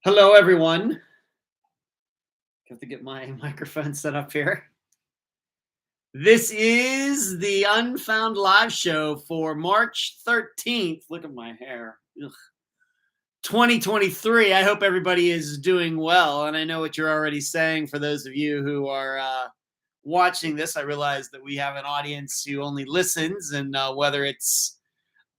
Hello, everyone. Have to get my microphone set up here. This is the Unfound Live Show for March 13th. Look at my hair. Ugh. 2023. I hope everybody is doing well. And I know what you're already saying for those of you who are watching this. I realize that we have an audience who only listens, and whether it's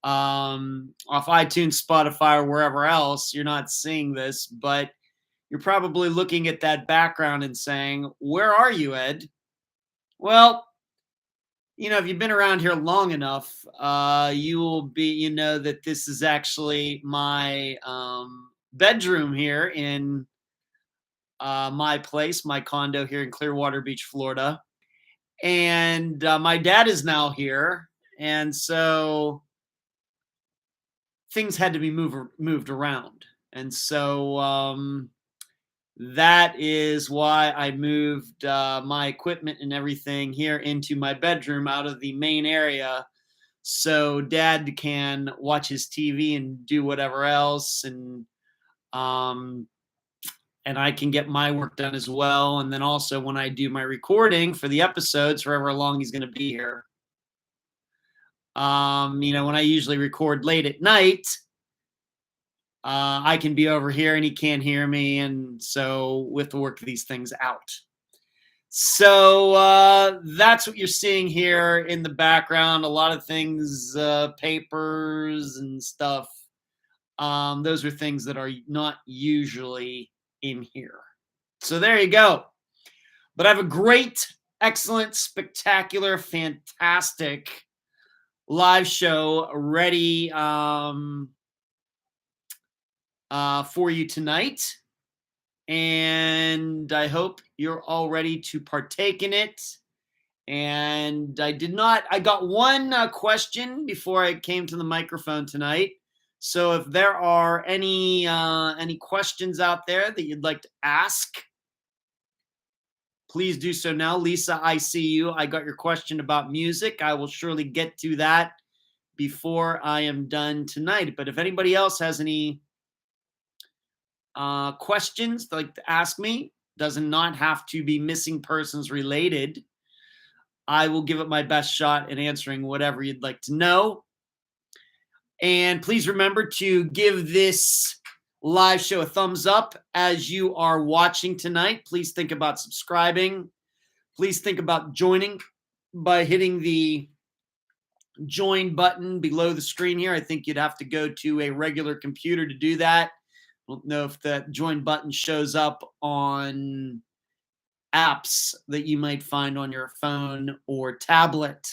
off iTunes, Spotify, or wherever else, you're not seeing this, but you're probably looking at that background and saying, "Where are you, Ed?" Well, if you've been around here long enough, you know that this is actually my bedroom here in my place, my condo here in Clearwater Beach, Florida. And my dad is now here. And so things had to be moved around. And so that is why I moved my equipment and everything here into my bedroom out of the main area, so Dad can watch his TV and do whatever else, um, and I can get my work done as well. And then also when I do my recording for the episodes, for however long he's going to be here. When I usually record late at night, I can be over here and he can't hear me, and so we have to work these things out. So that's what you're seeing here in the background. A lot of things, papers and stuff. Those are things that are not usually in here. So there you go. But I have a great, excellent, spectacular, fantastic live show ready for you tonight, and I hope you're all ready to partake in it. And I got one question before I came to the microphone tonight. So if there are any questions out there that you'd like to ask, please do so now. Lisa, I see you. I got your question about music. I will surely get to that before I am done tonight. But if anybody else has any questions they'd like to ask me, does not have to be missing persons related, I will give it my best shot at answering whatever you'd like to know. And please remember to give this live show a thumbs up as you are watching tonight. Please think about subscribing. Please think about joining by hitting the join button below the screen here. I think you'd have to go to a regular computer to do that. I don't know if that join button shows up on apps that you might find on your phone or tablet.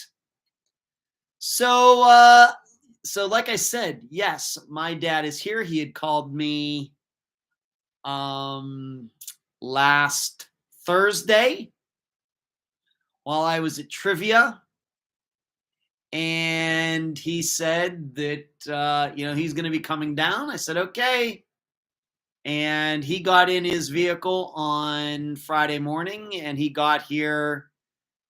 So like I said, yes, my dad is here. He had called me last Thursday while I was at trivia, and he said that he's going to be coming down. I said, okay. And he got in his vehicle on Friday morning, and he got here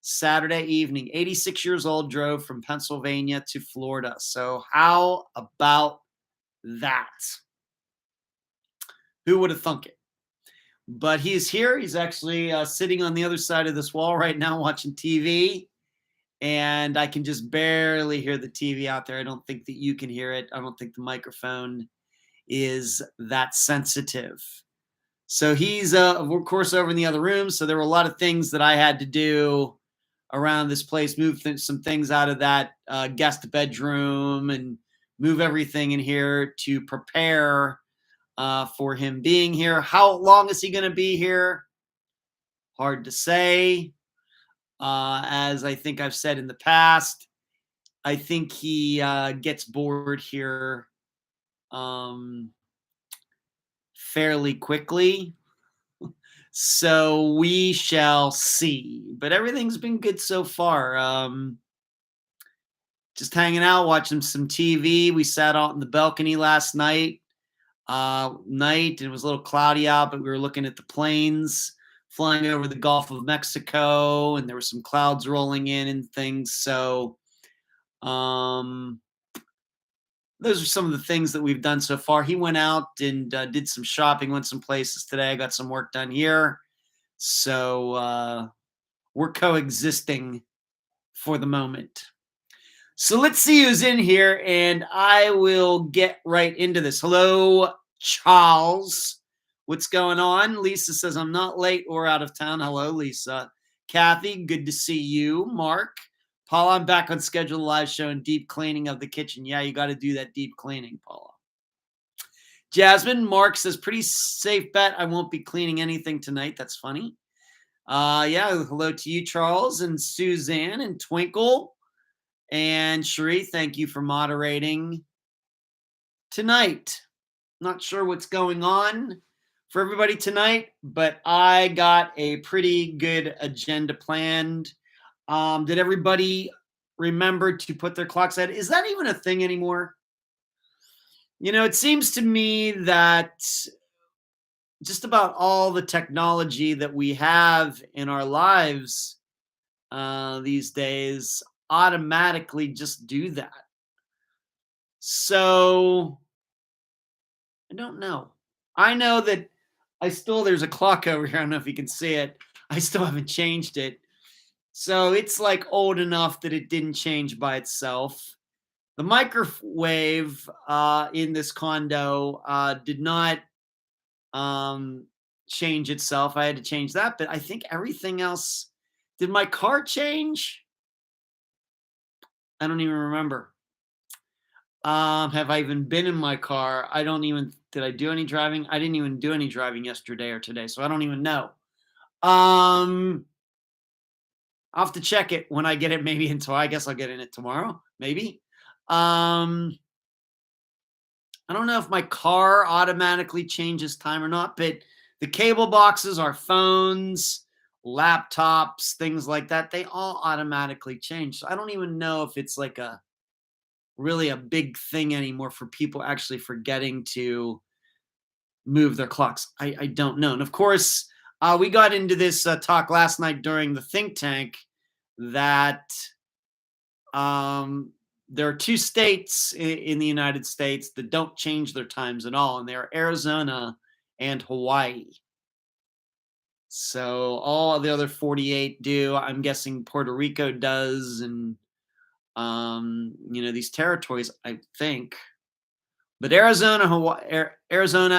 Saturday evening. 86 years old, drove from Pennsylvania to Florida. So how about that? Who would have thunk it? But he's here. He's actually sitting on the other side of this wall right now watching TV. And I can just barely hear the TV out there. I don't think that you can hear it. I don't think the microphone is that sensitive. So he's of course over in the other room. So there were a lot of things that I had to do around this place, move some things out of that guest bedroom and move everything in here to prepare for him being here. How long is he going to be here? Hard to say. As I think I've said in the past, I think he gets bored here fairly quickly. So we shall see. But everything's been good so far. Just hanging out, watching some TV. We sat out in the balcony last night. It was a little cloudy out, but we were looking at the planes flying over the Gulf of Mexico, and there were some clouds rolling in and things. So those are some of the things that we've done so far. He went out and did some shopping, went some places today. I got some work done here. So we're coexisting for the moment. So let's see who's in here, and I will get right into this. Hello, Charles. What's going on? Lisa says, I'm not late or out of town. Hello, Lisa. Kathy, good to see you. Mark. Paula, I'm back on schedule live show and deep cleaning of the kitchen. Yeah, you got to do that deep cleaning, Paula. Jasmine, Mark says, pretty safe bet. I won't be cleaning anything tonight. That's funny. Yeah, hello to you, Charles, and Suzanne, and Twinkle, and Cherie. Thank you for moderating tonight. Not sure what's going on for everybody tonight, but I got a pretty good agenda planned. Did everybody remember to put their clocks ahead? Is that even a thing anymore? You know, it seems to me that just about all the technology that we have in our lives these days automatically just do that. So I don't know. I know that there's a clock over here. I don't know if you can see it. I still haven't changed it. So it's like old enough that it didn't change by itself. The microwave in this condo did not change itself. I had to change that, but I think everything else. Did my car change? I don't even remember. Have I even been in my car? Did I do any driving? I didn't even do any driving yesterday or today, so I don't even know. I'll have to check it when I get it, maybe I guess I'll get in it tomorrow, maybe. I don't know if my car automatically changes time or not, but the cable boxes, our phones, laptops, things like that, they all automatically change. So I don't even know if it's like really a big thing anymore for people actually forgetting to move their clocks. I don't know. And of course, we got into this talk last night during the think tank that there are two states in the United States that don't change their times at all, and they are Arizona and Hawaii. So all the other 48 do. I'm guessing Puerto Rico does, and these territories, I think. But Arizona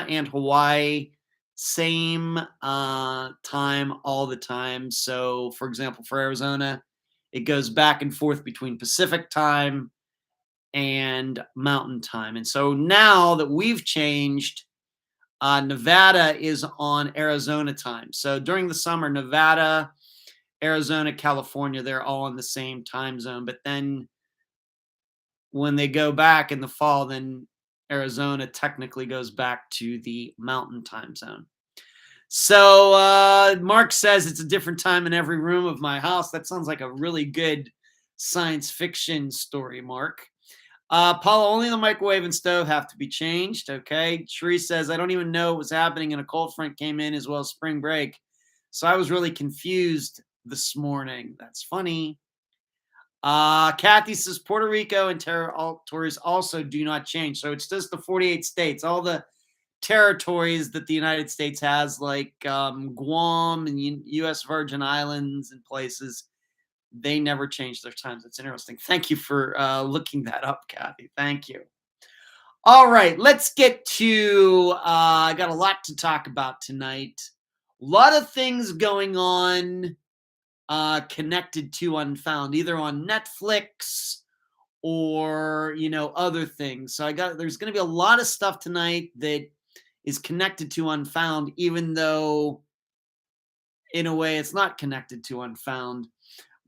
and Hawaii, same time all the time. So, for example, for Arizona, it goes back and forth between Pacific time and Mountain time. And so now that we've changed, Nevada is on Arizona time. So during the summer, Nevada, Arizona, California, they're all in the same time zone. But then when they go back in the fall, then Arizona technically goes back to the Mountain time zone. So Mark says it's a different time in every room of my house. That sounds like a really good science fiction story, Mark. Paula, only the microwave and stove have to be changed. Okay. Cherie says, I don't even know what was happening, and a cold front came in as well as spring break. So I was really confused this morning. That's funny. Kathy says Puerto Rico and territories also do not change. So it's just the 48 states, all the territories that the United States has, like Guam and U.S. Virgin Islands and places, they never change their times. It's interesting. Thank you for looking that up, Kathy. Thank you. All right, let's get to, I got a lot to talk about tonight. A lot of things going on connected to Unfound, either on Netflix or, other things. So there's going to be a lot of stuff tonight that is connected to Unfound, even though in a way it's not connected to Unfound.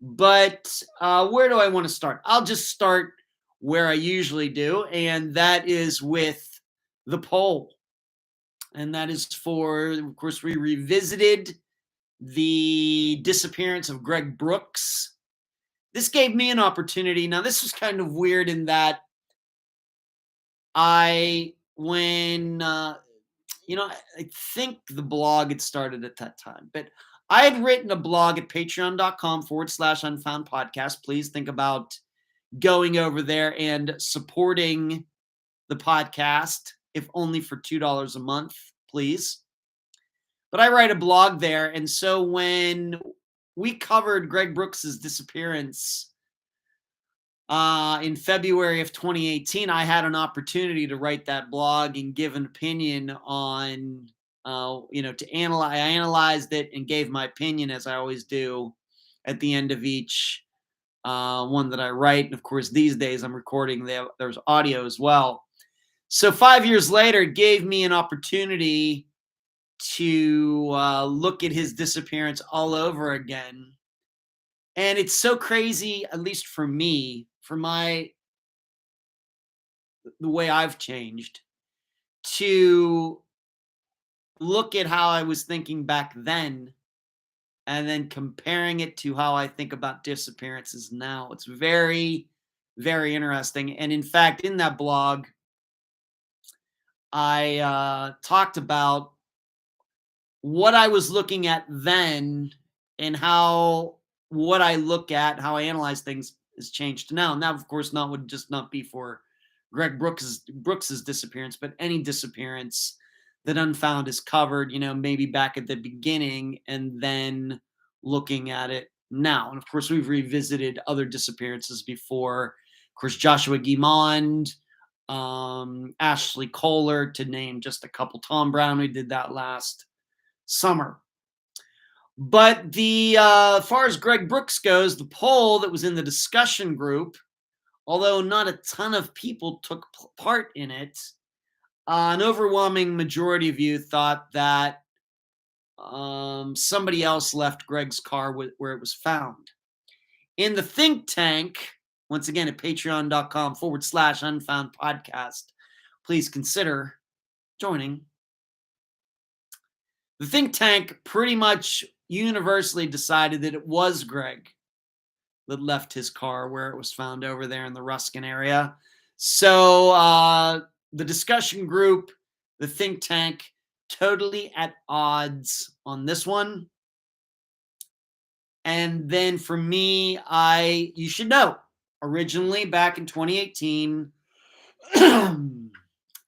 But where do I want to start? I'll just start where I usually do, and that is with the poll. And that is of course, we revisited the disappearance of Greg Brooks. This gave me an opportunity. Now, this was kind of weird in that I think the blog had started at that time, but I had written a blog at patreon.com/Unfound Podcast. Please think about going over there and supporting the podcast, if only for $2 a month, please. But I write a blog there. And so when we covered Greg Brooks's disappearance in February of 2018, I had an opportunity to write that blog and give an opinion on, to analyze. I analyzed it and gave my opinion, as I always do, at the end of each one that I write. And of course, these days I'm recording. There's audio as well. So 5 years later, it gave me an opportunity to look at his disappearance all over again. And it's so crazy, at least for me, for the way I've changed, to look at how I was thinking back then and then comparing it to how I think about disappearances now. It's very, very interesting. And in fact, in that blog, I talked about what I was looking at then and how what I look at, how I analyze things has changed now. And that, of course, would just not be for Greg Brooks's disappearance, but any disappearance that Unfound is covered, maybe back at the beginning and then looking at it now. And of course, we've revisited other disappearances before. Of course, Joshua Guimond, Ashley Kohler, to name just a couple. Tom Brown, we did that last summer. But as far as Greg Brooks goes, the poll that was in the discussion group, although not a ton of people took part in it, an overwhelming majority of you thought that somebody else left Greg's car where it was found. In the think tank, once again at patreon.com/Unfound Podcast, please consider joining. The think tank pretty much universally decided that it was Greg that left his car where it was found over there in the Ruskin area. So the discussion group, the think tank, totally at odds on this one. And then for me, you should know, originally back in 2018,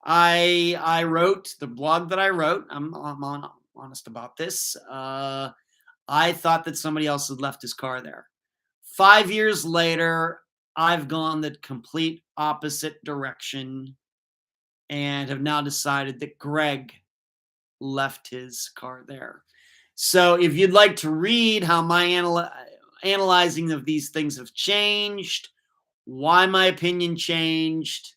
I wrote the blog that I wrote. I'm honest about this. I thought that somebody else had left his car there. 5 years later, I've gone the complete opposite direction and have now decided that Greg left his car there. So if you'd like to read how my analyzing of these things have changed, why my opinion changed,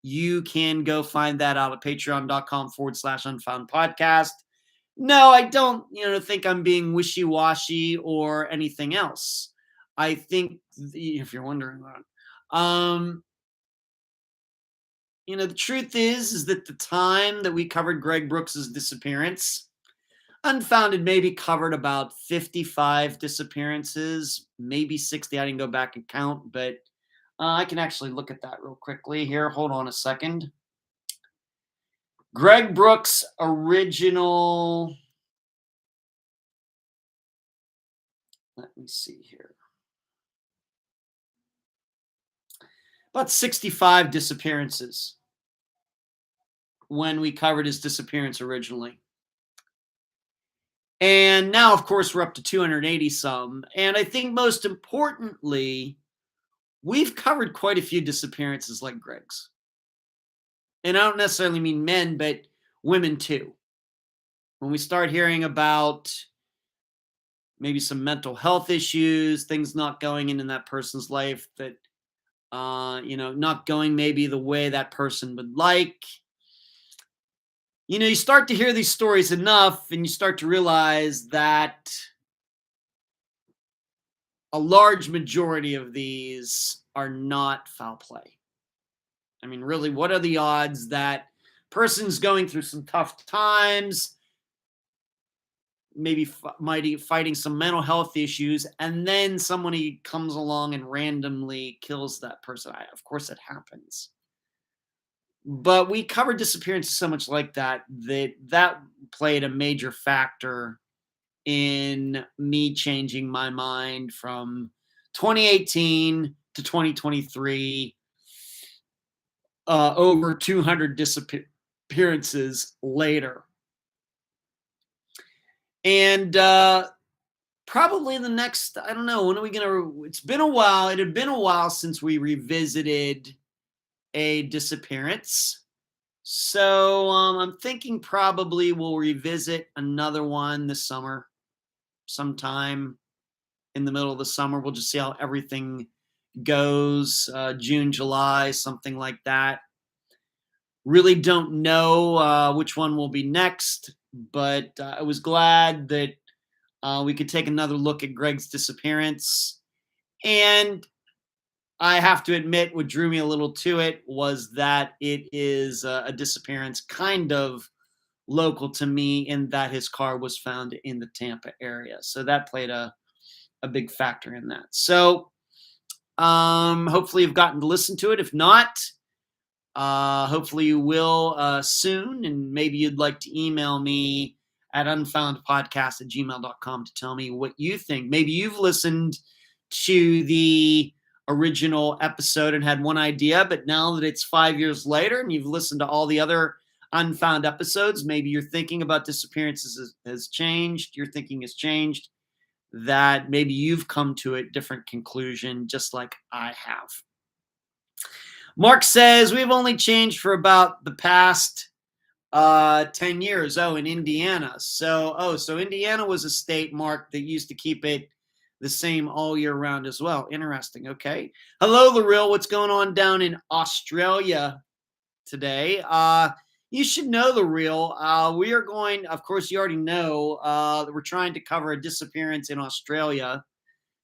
you can go find that out at patreon.com/Unfound Podcast. No, I don't, think I'm being wishy-washy or anything else. I think, if you're wondering that, the truth is that the time that we covered Greg Brooks's disappearance, Unfound had maybe covered about 55 disappearances, maybe 60. I didn't go back and count, but I can actually look at that real quickly here. Hold on a second. Greg Brooks' original, let me see here. About 65 disappearances when we covered his disappearance originally. And now, of course, we're up to 280 some. And I think most importantly, we've covered quite a few disappearances like Greg's. And I don't necessarily mean men, but women too. When we start hearing about maybe some mental health issues, things not going in that person's life that, not going maybe the way that person would like. You start to hear these stories enough and you start to realize that a large majority of these are not foul play. I mean, really, what are the odds that person's going through some tough times, maybe fighting some mental health issues, and then somebody comes along and randomly kills that person? Of course, it happens. But we covered disappearances so much like that played a major factor in me changing my mind from 2018 to 2023 over 200 disappearances later. And probably the next, I don't know, when are we going to, it's been a while. It had been a while since we revisited a disappearance. So I'm thinking probably we'll revisit another one this summer, sometime in the middle of the summer. We'll just see how everything goes, June, July, something like that. Really don't know which one will be next, but I was glad that we could take another look at Greg's disappearance. And I have to admit, what drew me a little to it was that it is a disappearance kind of local to me, in that his car was found in the Tampa area. So that played a big factor in that. So hopefully you've gotten to listen to it. If not, hopefully you will soon. And maybe you'd like to email me at unfoundpodcast@gmail.com to tell me what you think. Maybe you've listened to the original episode and had one idea, but now that it's 5 years later and you've listened to all the other Unfound episodes, maybe your thinking about disappearances has changed. Your thinking has changed, that maybe you've come to a different conclusion, just like I have. Mark says, we've only changed for about the past 10 years. Oh, in Indiana. So Indiana was a state, Mark, that used to keep it the same all year round as well. Interesting. Okay. Hello, The Real. What's going on down in Australia today? You should know, The Real. We are going, of course, you already know that we're trying to cover a disappearance in Australia.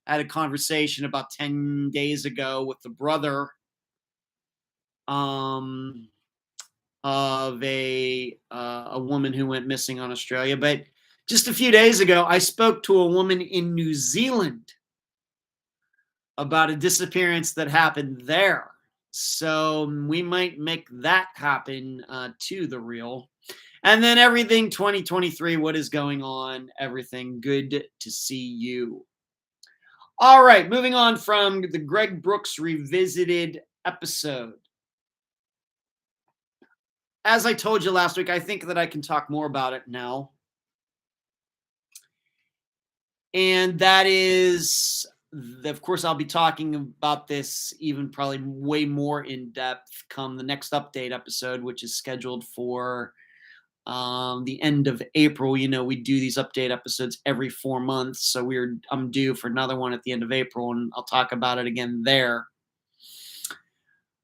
I had a conversation about 10 days ago with the brother of a woman who went missing on Australia. But just a few days ago, I spoke to a woman in New Zealand about a disappearance that happened there. So we might make that happen to The Real. And then everything 2023, what is going on? Everything good to see you. All right, moving on from the Greg Brooks Revisited episode. As I told you last week, I think that I can talk more about it now. And that is, of course, I'll be talking about this even probably way more in depth come the next update episode, which is scheduled for the end of April. You know, we do these update episodes every 4 months. So I'm due for another one at the end of April, and I'll talk about it again there.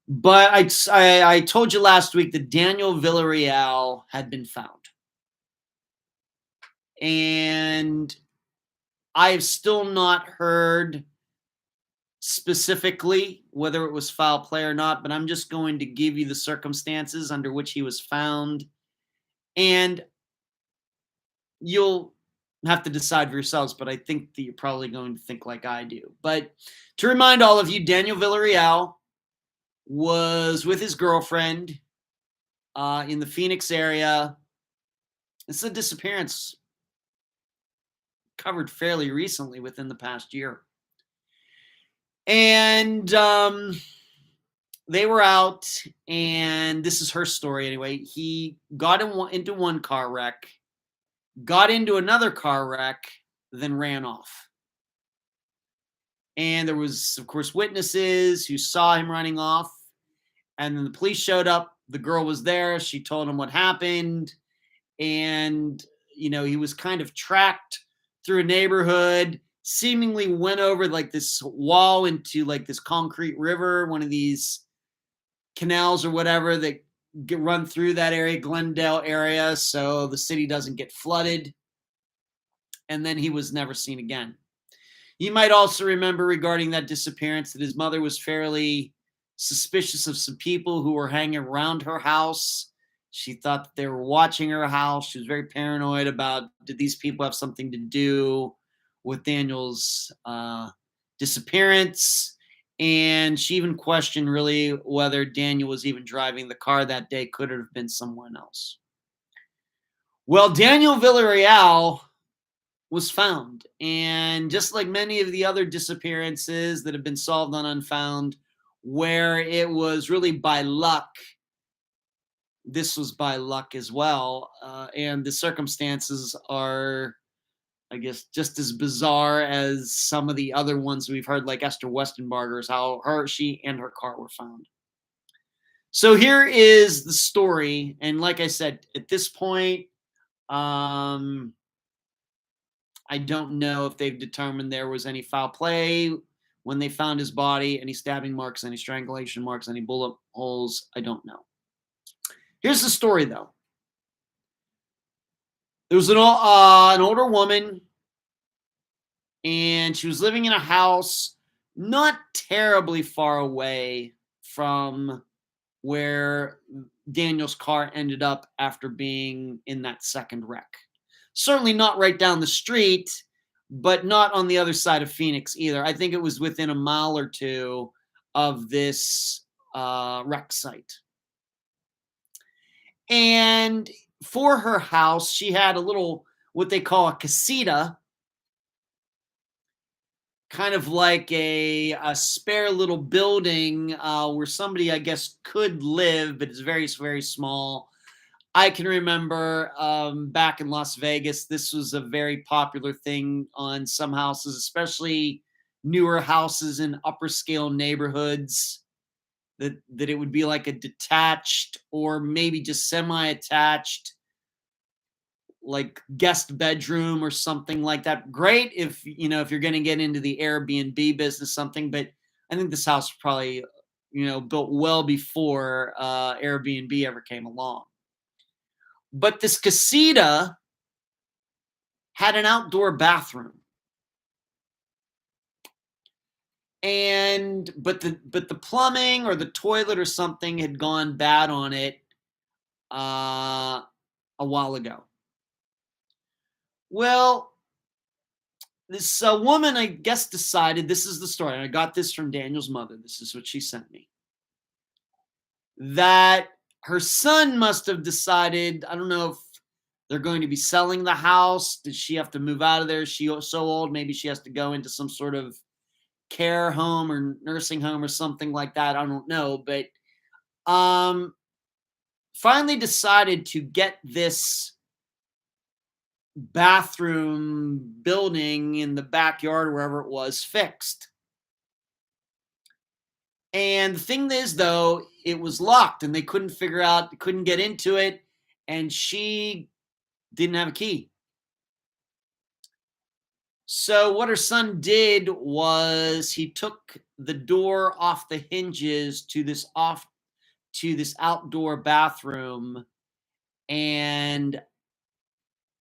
But I told you last week that Daniel Villarreal had been found. And I have still not heard specifically whether it was foul play or not, but I'm just going to give you the circumstances under which he was found. And you'll have to decide for yourselves, but I think that you're probably going to think like I do. But to remind all of you, Daniel Villarreal was with his girlfriend in the Phoenix area. It's a disappearance covered fairly recently, within the past year. And they were out, and this is her story anyway. He got into one car wreck, got into another car wreck, then ran off. And there was, of course, witnesses who saw him running off. And then the police showed up. The girl was there. She told him what happened. And, you know, he was kind of tracked through a neighborhood, seemingly went over like this wall into like this concrete river, one of these canals or whatever that run through that area, Glendale area, so the city doesn't get flooded. And then he was never seen again. You might also remember regarding that disappearance that his mother was fairly suspicious of some people who were hanging around her house. She thought that they were watching her house. She was very paranoid about, did these people have something to do with Daniel's disappearance? And she even questioned really whether Daniel was even driving the car that day. Could it have been someone else? Well, Daniel Villarreal was found. And just like many of the other disappearances that have been solved on Unfound, where it was really by luck. This was by luck as well. And the circumstances are, I guess, just as bizarre as some of the other ones we've heard, like Esther Westenbarger's, how she and her car were found. So here is the story. And like I said, at this point, I don't know if they've determined there was any foul play when they found his body, any stabbing marks, any strangulation marks, any bullet holes. I don't know. Here's the story, though. There was an older woman, and she was living in a house not terribly far away from where Daniel's car ended up after being in that second wreck. Certainly not right down the street, but not on the other side of Phoenix either. I think it was within a mile or two of this wreck site. And for her house, she had a little, what they call a casita, kind of like a spare little building where somebody, I guess, could live, but it's very, very small. I can remember back in Las Vegas, this was a very popular thing on some houses, especially newer houses in upper scale neighborhoods, that it would be like a detached or maybe just semi-attached, like guest bedroom or something like that. Great if if you're going to get into the Airbnb business, something. But I think this house was probably built well before Airbnb ever came along. But this casita had an outdoor bathroom. But the plumbing or the toilet or something had gone bad on it a while ago. Well, this woman, I guess, decided, this is the story, and I got this from Daniel's mother. This is what she sent me. That her son must have decided, I don't know if they're going to be selling the house. Did she have to move out of there? Is she so old? Maybe she has to go into some sort of care home or nursing home or something like that. I don't know. But finally decided to get this bathroom building in the backyard, wherever it was, fixed. And the thing is, though, it was locked and they couldn't get into it. And she didn't have a key. So what her son did was he took the door off the hinges to this outdoor bathroom, and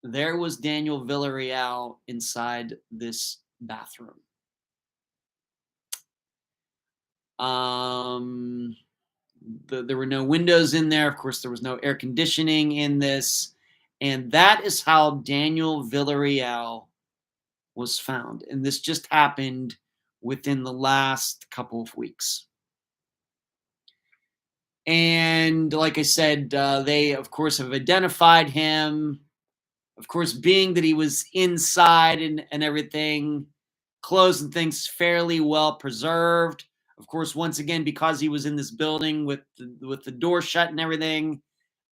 there was Daniel Villarreal inside this bathroom. There were no windows in there. Of course, there was no air conditioning in this. And that is how Daniel Villarreal was found. And this just happened within the last couple of weeks. And like I said, they, of course, have identified him. Of course, being that he was inside and everything, clothes and things fairly well preserved. Of course, once again, because he was in this building with the door shut and everything,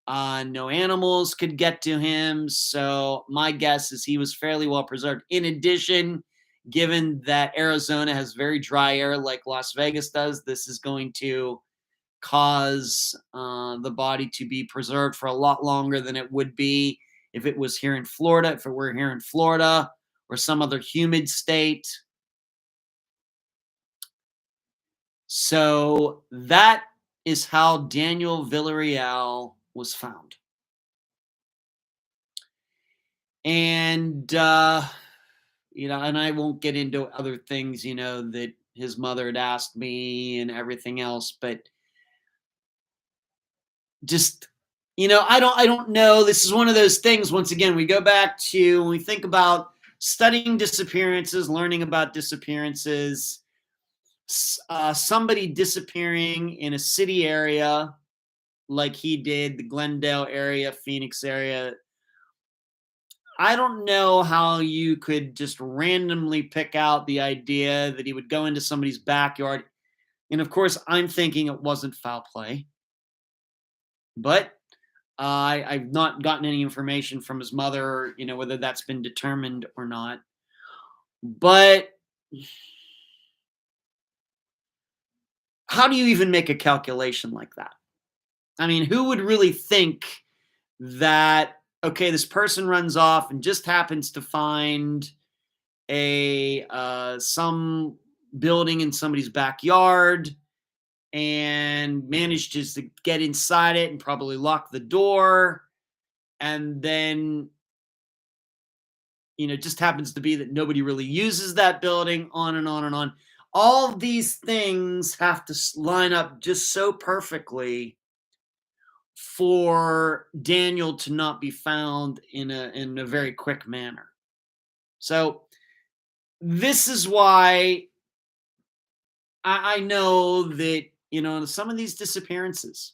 no animals could get to him. So my guess is he was fairly well preserved. In addition, given that Arizona has very dry air like Las Vegas does, this is going to cause the body to be preserved for a lot longer than it would be if it was here in Florida, if it were here in Florida or some other humid state. So that is how Daniel Villarreal was found. And, and I won't get into other things, that his mother had asked me and everything else, but just, I don't know. This is one of those things. Once again, we go back to when we think about studying disappearances, learning about disappearances, somebody disappearing in a city area like he did, the Glendale area, Phoenix area. I don't know how you could just randomly pick out the idea that he would go into somebody's backyard. And of course, I'm thinking it wasn't foul play, but I've not gotten any information from his mother, whether that's been determined or not. But how do you even make a calculation like that? I mean, who would really think that, okay, this person runs off and just happens to find a some building in somebody's backyard and manages to get inside it and probably lock the door, and then just happens to be that nobody really uses that building, on and on and on. All of these things have to line up just so perfectly for Daniel to not be found in a very quick manner. So this is why I know that, some of these disappearances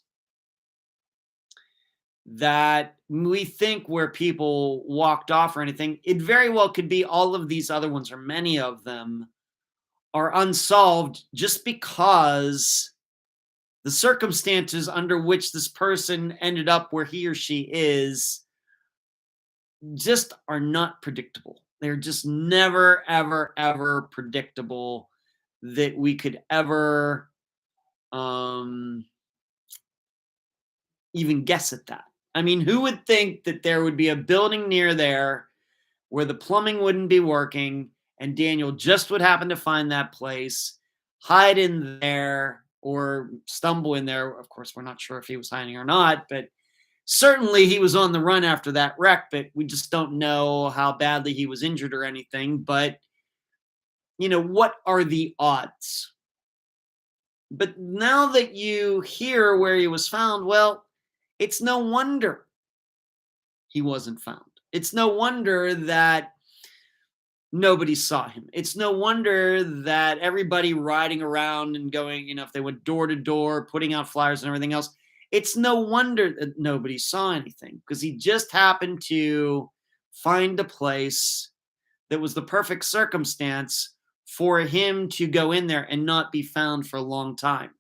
that we think where people walked off or anything, it very well could be all of these other ones, or many of them, are unsolved just because the circumstances under which this person ended up where he or she is just are not predictable. They're just never, ever, ever predictable that we could ever even guess at that. I mean, who would think that there would be a building near there where the plumbing wouldn't be working and Daniel just would happen to find that place, hide in there or stumble in there? Of course, we're not sure if he was hiding or not, but certainly he was on the run after that wreck, but we just don't know how badly he was injured or anything. But, what are the odds? But now that you hear where he was found, well, it's no wonder he wasn't found. It's no wonder that nobody saw him. It's no wonder that everybody riding around and going, if they went door to door, putting out flyers and everything else, it's no wonder that nobody saw anything, because he just happened to find a place that was the perfect circumstance for him to go in there and not be found for a long time.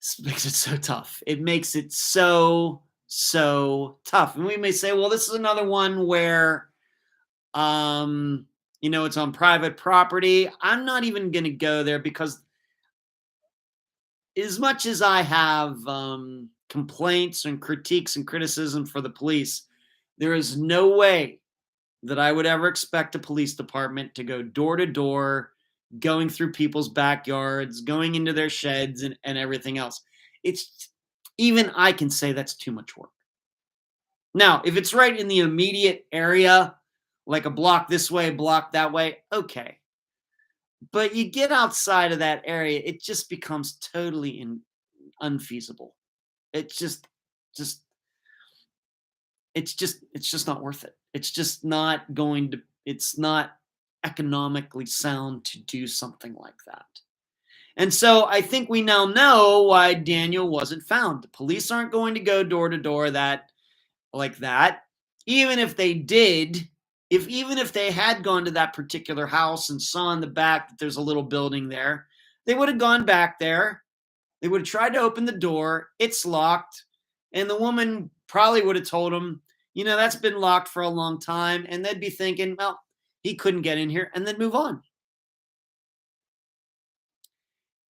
This makes it so tough. It makes it so tough. And we may say, well, this is another one where, it's on private property. I'm not even going to go there, because as much as I have complaints and critiques and criticism for the police, there is no way that I would ever expect a police department to go door to door, going through people's backyards, going into their sheds and everything else. It's, even I can say that's too much work. Now, if it's right in the immediate area, like a block this way, block that way, okay. But you get outside of that area, it just becomes totally unfeasible. It's just not worth it. It's just not going to, it's not economically sound to do something like that. And so I think we now know why Daniel wasn't found. The police aren't going to go door to door like that. Even if they did, even if they had gone to that particular house and saw in the back that there's a little building there, they would have gone back there. They would have tried to open the door. It's locked. And the woman probably would have told them, that's been locked for a long time. And they'd be thinking, well, he couldn't get in here, and then move on.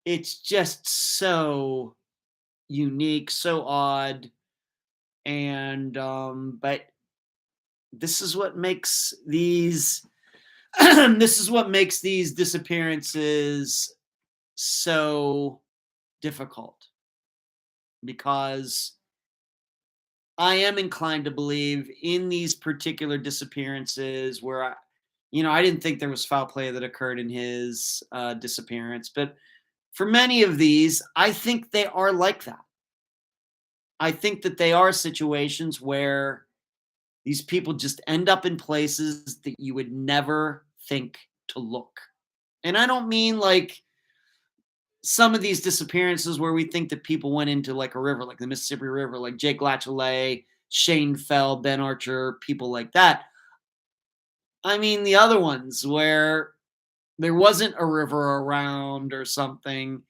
It's just so unique, so odd. And, but this is what makes these, this is what makes these disappearances so difficult, because I am inclined to believe in these particular disappearances where I didn't think there was foul play that occurred in his disappearance, but for many of these, I think they are like that. I think that they are situations where these people just end up in places that you would never think to look. And I don't mean like some of these disappearances where we think that people went into like a river, like the Mississippi River, like Jake LaChalais, Shane Fell, Ben Archer, people like that. I mean the other ones where there wasn't a river around or something,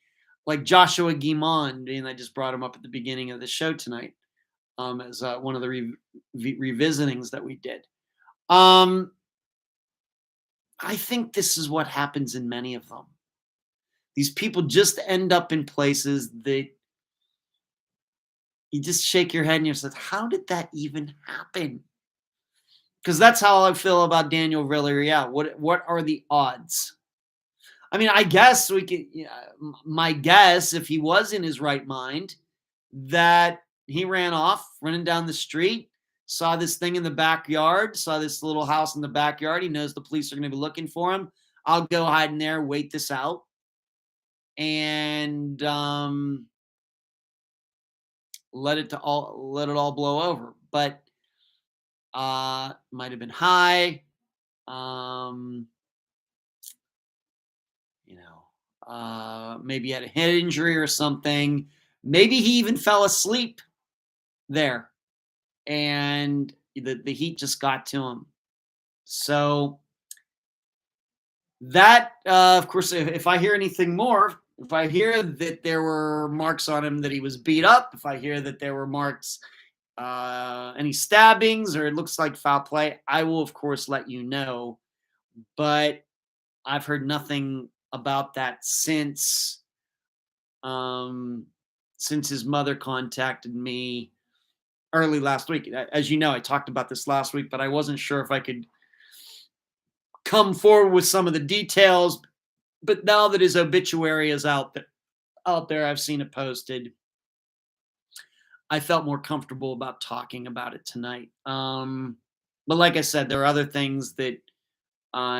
like Joshua Guimond, and I just brought him up at the beginning of the show tonight, as one of the revisitings that we did. I think this is what happens in many of them. These people just end up in places that you just shake your head and you say, how did that even happen? Because that's how I feel about Daniel Villarreal. What are the odds? I mean, I guess we could. My guess, if he was in his right mind, that he ran off, running down the street, saw this thing in the backyard, saw this little house in the backyard. He knows the police are going to be looking for him. I'll go hide in there, wait this out, and let it all blow over. But might have been high. Maybe he had a head injury or something. Maybe he even fell asleep there, and the heat just got to him. So that, of course, if I hear anything more, if I hear that there were marks on him, that he was beat up, if I hear that there were marks, any stabbings, or it looks like foul play, I will, of course, let you know. But I've heard nothing about that since his mother contacted me early last week. As you know, I talked about this last week, but I wasn't sure if I could come forward with some of the details. But now that his obituary is out there, I've seen it posted, I felt more comfortable about talking about it tonight. But like I said, there are other things that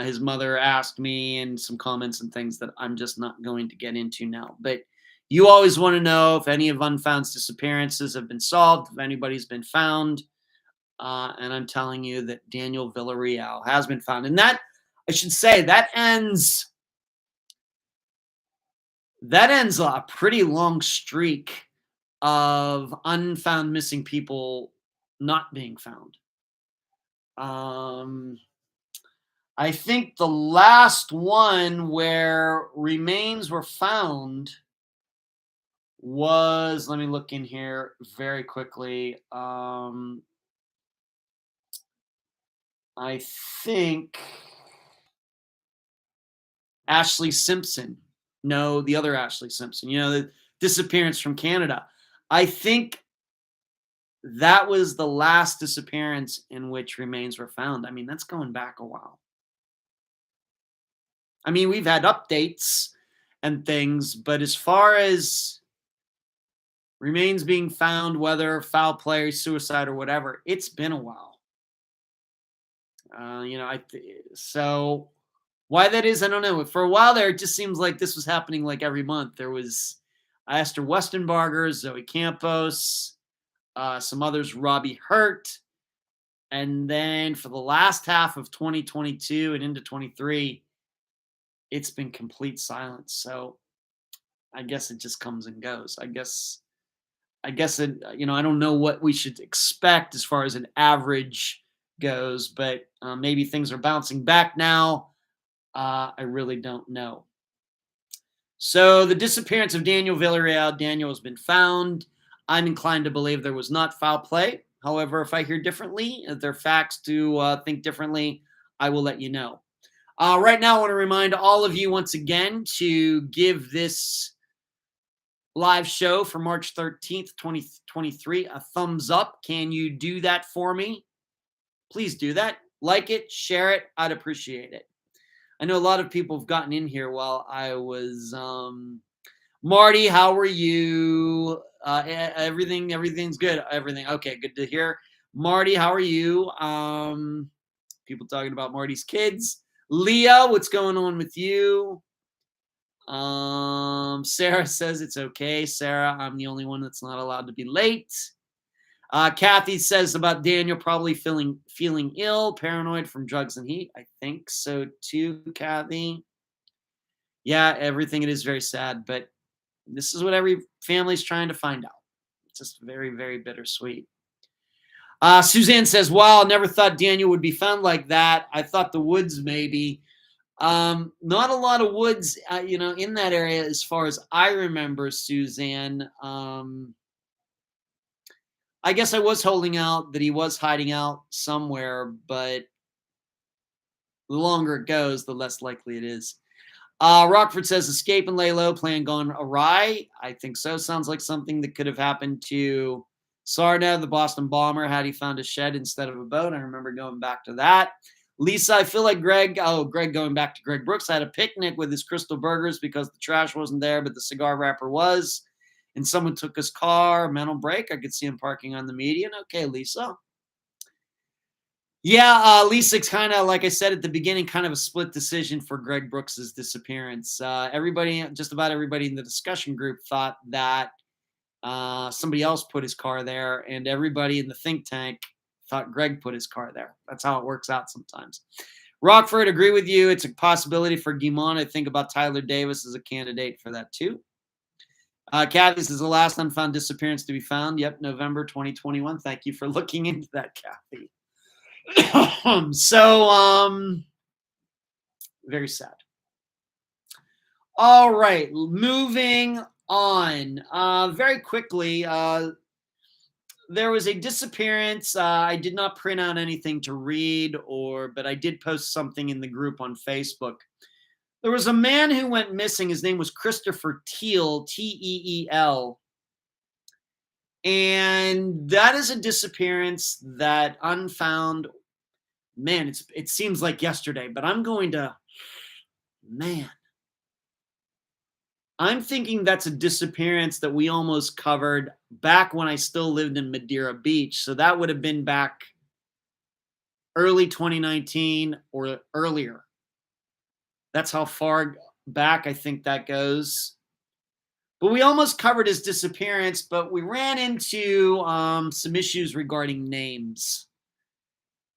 his mother asked me, and some comments and things that I'm just not going to get into now. But you always want to know if any of Unfound's disappearances have been solved, if anybody's been found. And I'm telling you that Daniel Villarreal has been found. And that, I should say, that ends a pretty long streak of unfound missing people not being found. I think the last one where remains were found was, let me look in here very quickly. I think Ashley Simpson. No, the other Ashley Simpson. The disappearance from Canada. I think that was the last disappearance in which remains were found. I mean, that's going back a while. I mean, we've had updates and things, but as far as remains being found, whether foul play, suicide, or whatever, it's been a while. So why that is, I don't know. For a while there, it just seems like this was happening like every month. There was Esther Westenbarger, Zoe Campos, some others, Robbie Hurt. And then for the last half of 2022 and into 23, it's been complete silence. So I guess it just comes and goes. I guess it, I don't know what we should expect as far as an average goes, but maybe things are bouncing back now. I really don't know. So the disappearance of Daniel Villarreal. Daniel has been found. I'm inclined to believe there was not foul play. However, if I hear differently, if there are facts to think differently, I will let you know. Right now, I want to remind all of you once again to give this live show for March 13th, 2023 a thumbs up. Can you do that for me? Please do that. Like it, share it. I'd appreciate it. I know a lot of people have gotten in here while I was Marty, how are you? Everything's good. Everything. Okay, good to hear. Marty, how are you? People talking about Marty's kids. Leah, what's going on with you? Sarah says it's okay. Sarah, I'm the only one that's not allowed to be late. Kathy says about Daniel probably feeling ill, paranoid from drugs and heat. I think so too, Kathy. Yeah, everything, it is very sad, but this is what every family's trying to find out. It's just very, very bittersweet. Suzanne says, wow, never thought Daniel would be found like that. I thought the woods maybe. Not a lot of woods, in that area as far as I remember, Suzanne. I guess I was holding out that he was hiding out somewhere, but the longer it goes, the less likely it is. Rockford says escape and lay low, plan gone awry. I think so. Sounds like something that could have happened to Sarda, the Boston bomber, had he found a shed instead of a boat. I remember going back to that. Lisa, I feel like Greg going back to Greg Brooks, had a picnic with his Crystal Burgers because the trash wasn't there, but the cigar wrapper was. And someone took his car, mental break. I could see him parking on the median. Okay, Lisa. Yeah, Lisa, kind of, like I said at the beginning, kind of a split decision for Greg Brooks's disappearance. Just about everybody in the discussion group thought that somebody else put his car there, and everybody in the think tank thought Greg put his car there. That's how it works out sometimes. Rockford, agree with you. It's a possibility for Guimond. I think about Tyler Davis as a candidate for that too. Kathy, this is the last unfound disappearance to be found. Yep, November 2021. Thank you for looking into that, Kathy. Very sad. All right, moving on. Very quickly, there was a disappearance. I did not print out anything to read, but I did post something in the group on Facebook. There was a man who went missing. His name was Christopher Teal, Teel. And that is a disappearance that Unfound, man, it seems like yesterday, but I'm thinking that's a disappearance that we almost covered back when I still lived in Madeira Beach. So that would have been back early 2019 or earlier. That's how far back I think that goes. But we almost covered his disappearance, but we ran into some issues regarding names.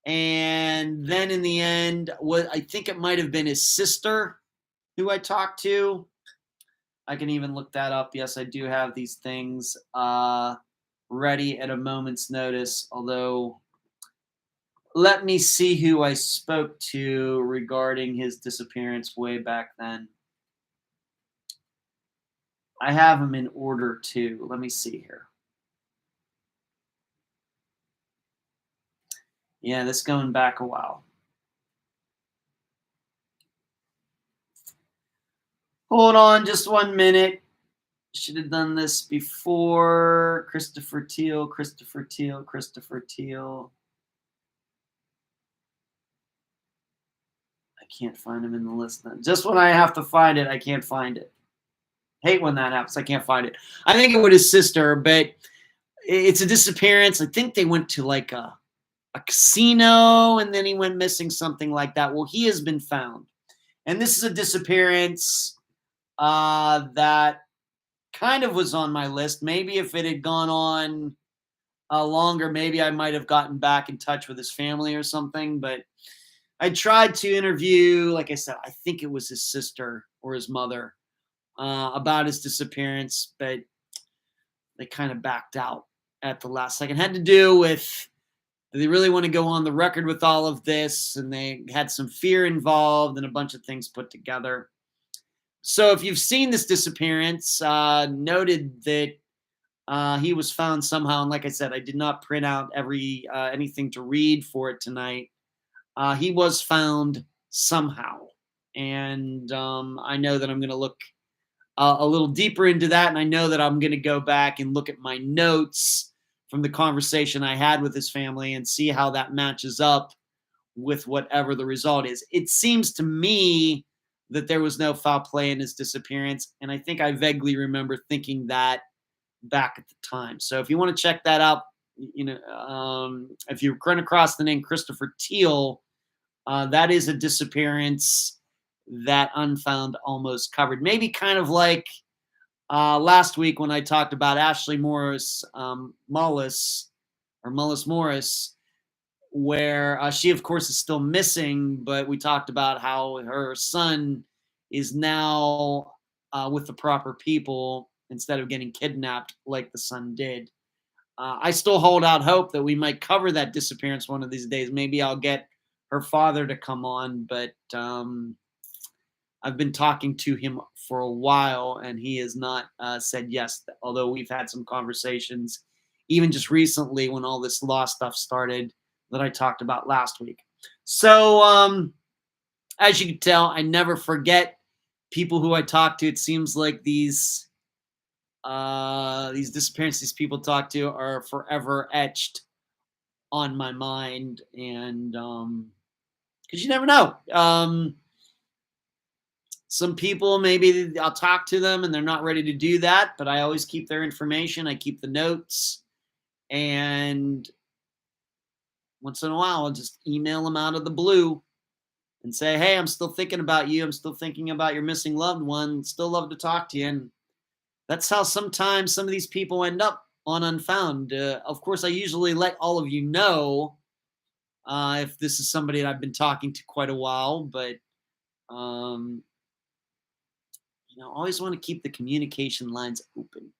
And then in the end, I think it might have been his sister who I talked to. I can even look that up. Yes, I do have these things ready at a moment's notice. Although, let me see who I spoke to regarding his disappearance way back then. I have them in order too. Let me see here. Yeah, this going back a while. Hold on just 1 minute. Should have done this before. Christopher Teal. I can't find him in the list then. Just when I have to find it, I can't find it. Hate when that happens. I can't find it. I think it was his sister, but it's a disappearance. I think they went to like a casino and then he went missing, something like that. Well, he has been found. And this is a disappearance that kind of was on my list. Maybe if it had gone on longer, maybe I might have gotten back in touch with his family or something. But I tried to interview, like I said, I think it was his sister or his mother about his disappearance, but they kind of backed out at the last second. Had to do with, they really want to go on the record with all of this, and they had some fear involved and a bunch of things put together. So if you've seen this disappearance, noted that he was found somehow. And like I said, I did not print out anything to read for it tonight. He was found somehow. And I know that I'm going to look a little deeper into that. And I know that I'm going to go back and look at my notes from the conversation I had with his family and see how that matches up with whatever the result is. It seems to me that there was no foul play in his disappearance. And I think I vaguely remember thinking that back at the time. So if you want to check that out, if you run across the name Christopher Teal, that is a disappearance that Unfound almost covered. Maybe kind of like last week when I talked about Ashley Mullis Morris, where she, of course, is still missing, but we talked about how her son is now with the proper people instead of getting kidnapped like the son did. I still hold out hope that we might cover that disappearance one of these days. Maybe I'll get her father to come on, but I've been talking to him for a while, and he has not said yes, although we've had some conversations, even just recently when all this law stuff started that I talked about last week. So, as you can tell, I never forget people who I talk to. It seems like these disappearances people talk to are forever etched on my mind, and because you never know. Some people, maybe I'll talk to them and they're not ready to do that, but I always keep their information. I keep the notes, and once in a while, I'll just email them out of the blue and say, "Hey, I'm still thinking about you. I'm still thinking about your missing loved one. Still love to talk to you." And that's how sometimes some of these people end up on Unfound. Of course, I usually let all of you know if this is somebody that I've been talking to quite a while, but always want to keep the communication lines open.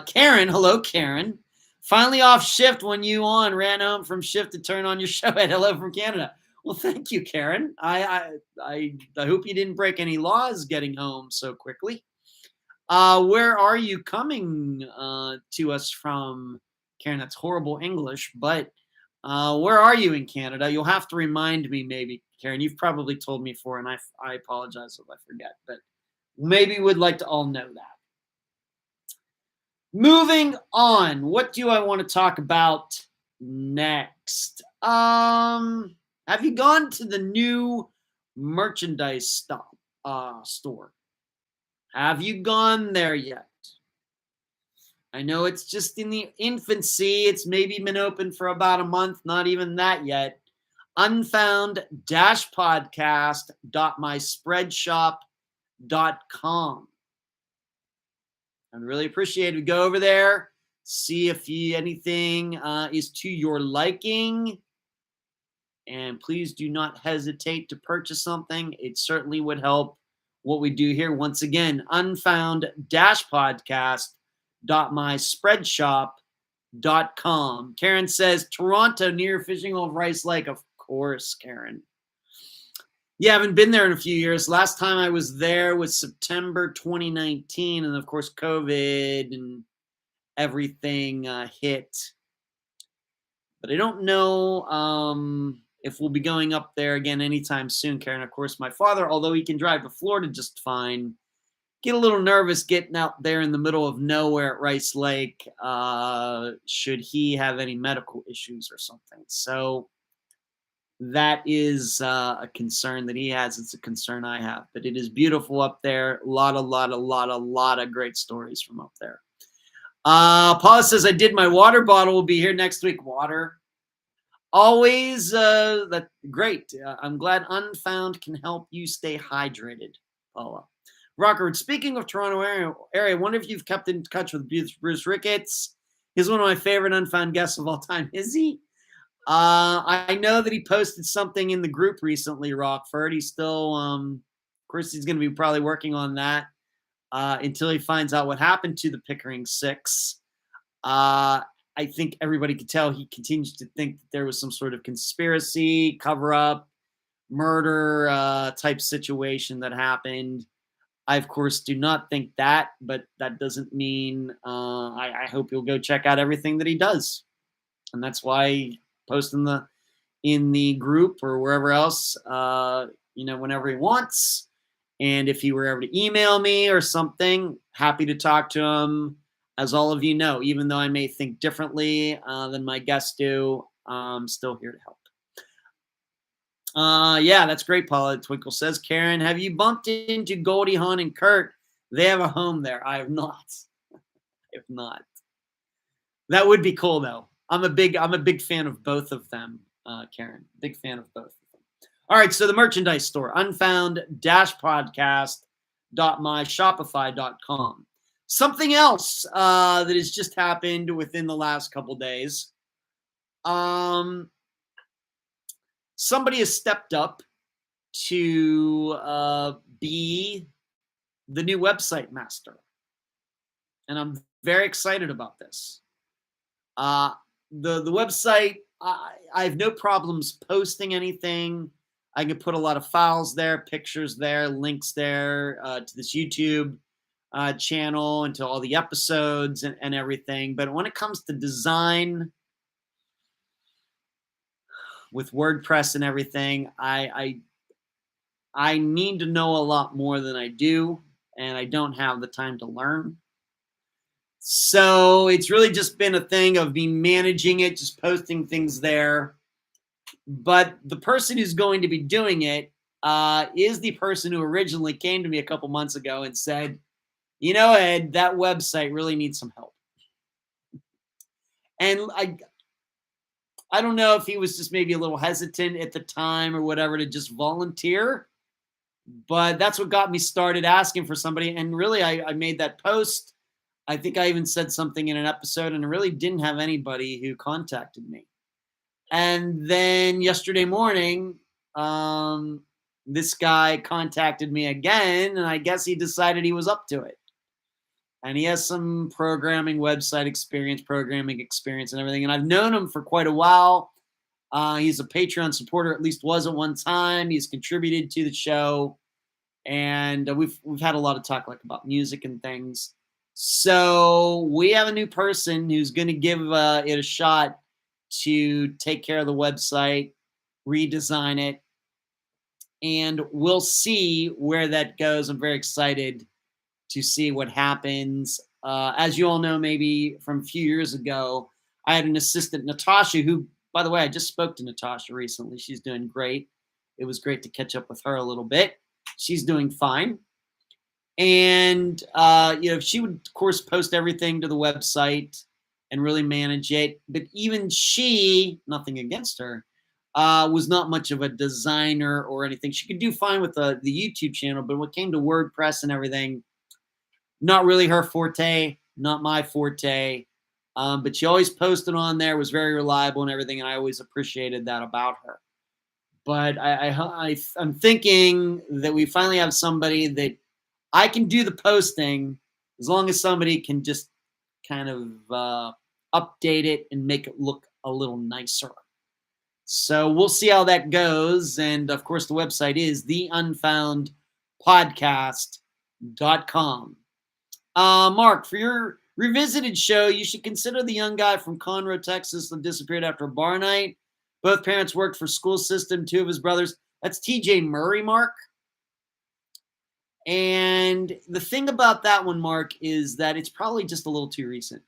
Karen, hello, Karen. Finally off shift when you ran home from shift to turn on your show at Hello from Canada. Well, thank you, Karen. I hope you didn't break any laws getting home so quickly. Where are you coming to us from, Karen? That's horrible English, but where are you in Canada? You'll have to remind me, maybe, Karen. You've probably told me before, and I apologize if I forget, but maybe we'd like to all know that. Moving on, what do I want to talk about next? Have you gone to the new merchandise store? Have you gone there yet? I know it's just in the infancy. It's maybe been open for about a month, not even that yet. Unfound-podcast.myspreadshop.com. I'd really appreciate it. Go over there, see if anything is to your liking, and please do not hesitate to purchase something. It certainly would help what we do here. Once again, unfound-podcast.myspreadshop.com. Karen says, Toronto near Fishing Hole of Rice Lake. Of course, Karen. Yeah, I haven't been there in a few years. Last time I was there was September 2019, and of course, COVID and everything hit. But I don't know if we'll be going up there again anytime soon, Karen. Of course, my father, although he can drive to Florida just fine, get a little nervous getting out there in the middle of nowhere at Rice Lake should he have any medical issues or something. So that is a concern that he has. It's a concern I have, but it is beautiful up there. A lot of great stories from up there. Paula says, I did my water bottle. Will be here next week. Water. Always that great. I'm glad Unfound can help you stay hydrated, Paula. Rockford, speaking of Toronto area, I wonder if you've kept in touch with Bruce Ricketts. He's one of my favorite Unfound guests of all time. Is he? I know that he posted something in the group recently, Rockford. He's still, of course, he's going to be probably working on that until he finds out what happened to the Pickering Six. I think everybody could tell he continues to think that there was some sort of conspiracy, cover-up, murder type situation that happened. I, of course, do not think that, but that doesn't mean I hope you'll go check out everything that he does. And that's why post in the group or wherever else, whenever he wants. And if he were ever to email me or something, happy to talk to him. As all of you know, even though I may think differently than my guests do, I'm still here to help. Yeah, that's great, Paula. Twinkle says, Karen, have you bumped into Goldie Hawn and Kurt? They have a home there. I have not. I have not. That would be cool, though. I'm a big fan of both of them, Karen. Big fan of both of them. All right, so the merchandise store, unfound-podcast.myshopify.com. Something else that has just happened within the last couple days. Somebody has stepped up to be the new website master. And I'm very excited about this. The website, I have no problems posting anything. I can put a lot of files there, pictures there, links there to this YouTube channel and to all the episodes and everything. But when it comes to design with WordPress and everything, I need to know a lot more than I do, and I don't have the time to learn. So it's really just been a thing of me managing it, just posting things there. But the person who's going to be doing it is the person who originally came to me a couple months ago and said, you know, Ed, that website really needs some help. And I don't know if he was just maybe a little hesitant at the time or whatever to just volunteer, but that's what got me started asking for somebody. And really, I made that post. I think I even said something in an episode, and I really didn't have anybody who contacted me. And then yesterday morning, this guy contacted me again, and I guess he decided he was up to it. And he has some website experience, programming experience and everything. And I've known him for quite a while. He's a Patreon supporter, at least was at one time. He's contributed to the show. And we've had a lot of talk like about music and things. So we have a new person who's going to give it a shot to take care of the website, redesign it, and we'll see where that goes. I'm very excited to see what happens. As you all know, maybe from a few years ago, I had an assistant, Natasha, who, by the way, I just spoke to Natasha recently. She's doing great. It was great to catch up with her a little bit. She's doing fine. And, she would, of course, post everything to the website and really manage it. But even she, nothing against her, was not much of a designer or anything. She could do fine with the YouTube channel, but when it came to WordPress and everything, not really her forte, not my forte. But she always posted on there, was very reliable and everything, and I always appreciated that about her. But I'm thinking that we finally have somebody that I can do the posting as long as somebody can just kind of update it and make it look a little nicer. So we'll see how that goes. And of course, the website is theunfoundpodcast.com. Mark, for your revisited show, you should consider the young guy from Conroe, Texas that disappeared after a bar night. Both parents worked for school system, two of his brothers. That's TJ Murray, Mark. And the thing about that one, Mark, is that it's probably just a little too recent.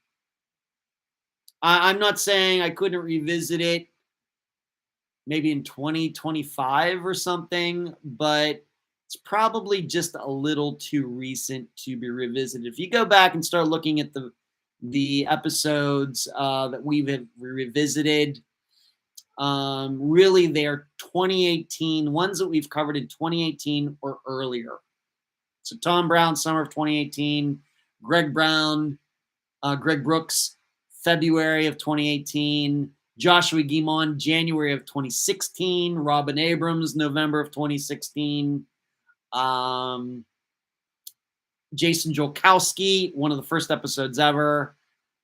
I'm not saying I couldn't revisit it maybe in 2025 or something, but it's probably just a little too recent to be revisited. If you go back and start looking at the episodes that we've revisited, really they're 2018, ones that we've covered in 2018 or earlier. So Tom Brown, summer of 2018, Greg Brooks, February of 2018, Joshua Guimond, January of 2016, Robin Abrams, November of 2016, Jason Jolkowski, one of the first episodes ever.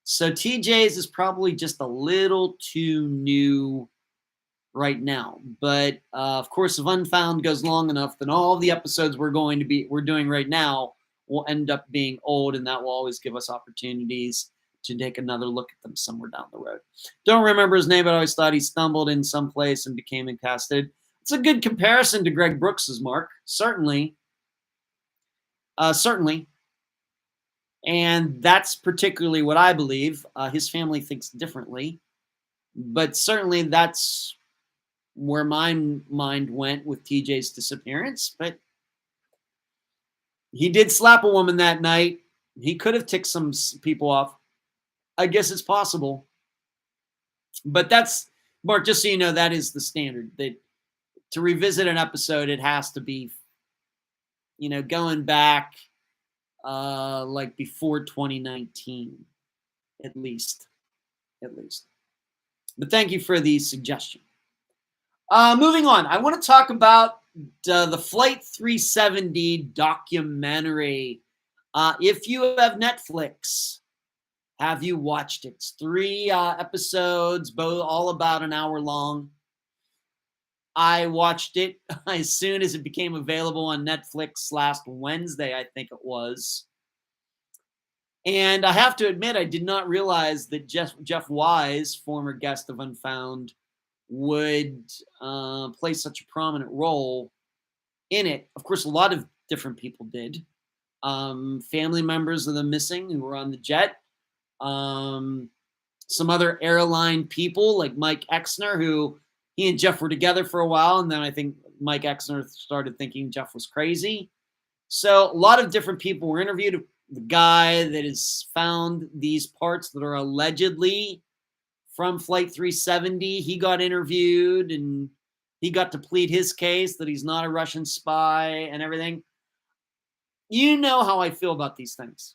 So TJ's is probably just a little too new right now. But of course, if Unfound goes long enough, then all the episodes we're doing right now will end up being old, and that will always give us opportunities to take another look at them somewhere down the road. Don't remember his name, but I always thought he stumbled in some place and became incasted. It's a good comparison to Greg Brooks's, Mark. Certainly. Certainly. And that's particularly what I believe. His family thinks differently. But certainly that's where my mind went with TJ's disappearance. But he did slap a woman that night. He could have ticked some people off. I guess it's possible. But that's, Mark, just so you know, that is the standard. That to revisit an episode, it has to be, going back like before 2019, at least. But thank you for the suggestion. Moving on, I want to talk about the Flight 370 documentary. If you have Netflix, have you watched it? It's 3 episodes, both all about an hour long. I watched it as soon as it became available on Netflix last Wednesday, I think it was. And I have to admit, I did not realize that Jeff Wise, former guest of Unfound, would play such a prominent role in it. Of course, a lot of different people did. Family members of the missing who were on the jet. Some other airline people like Mike Exner, who he and Jeff were together for a while. And then I think Mike Exner started thinking Jeff was crazy. So a lot of different people were interviewed. The guy that has found these parts that are allegedly from Flight 370, he got interviewed and he got to plead his case that he's not a Russian spy and everything. You know how I feel about these things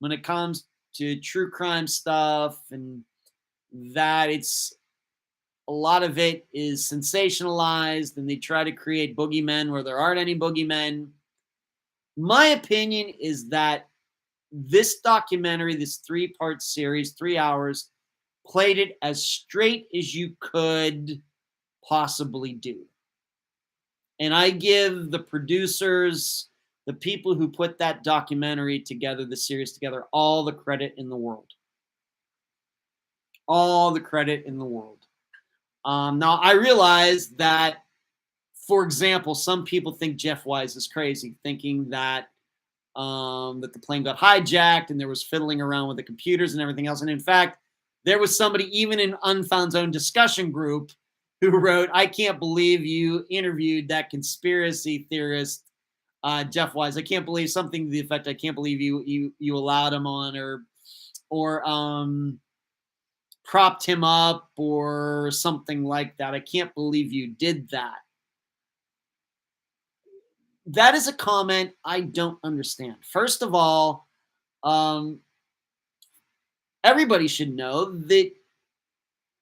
when it comes to true crime stuff, and that it's a lot of it is sensationalized and they try to create boogeymen where there aren't any boogeymen. My opinion is that this documentary, this 3-part series, 3 hours, played it as straight as you could possibly do. And I give the producers, the people who put that documentary together, the series together, all the credit in the world. All the credit in the world. Now, I realize that, for example, some people think Jeff Wise is crazy, thinking that that the plane got hijacked and there was fiddling around with the computers and everything else. And in fact, there was somebody even in Unfound's own discussion group who wrote, "I can't believe you interviewed that conspiracy theorist, Jeff Wise. I can't believe," something to the effect, "I can't believe you allowed him on or propped him up or something like that. I can't believe you did that." That is a comment I don't understand. First of all, everybody should know that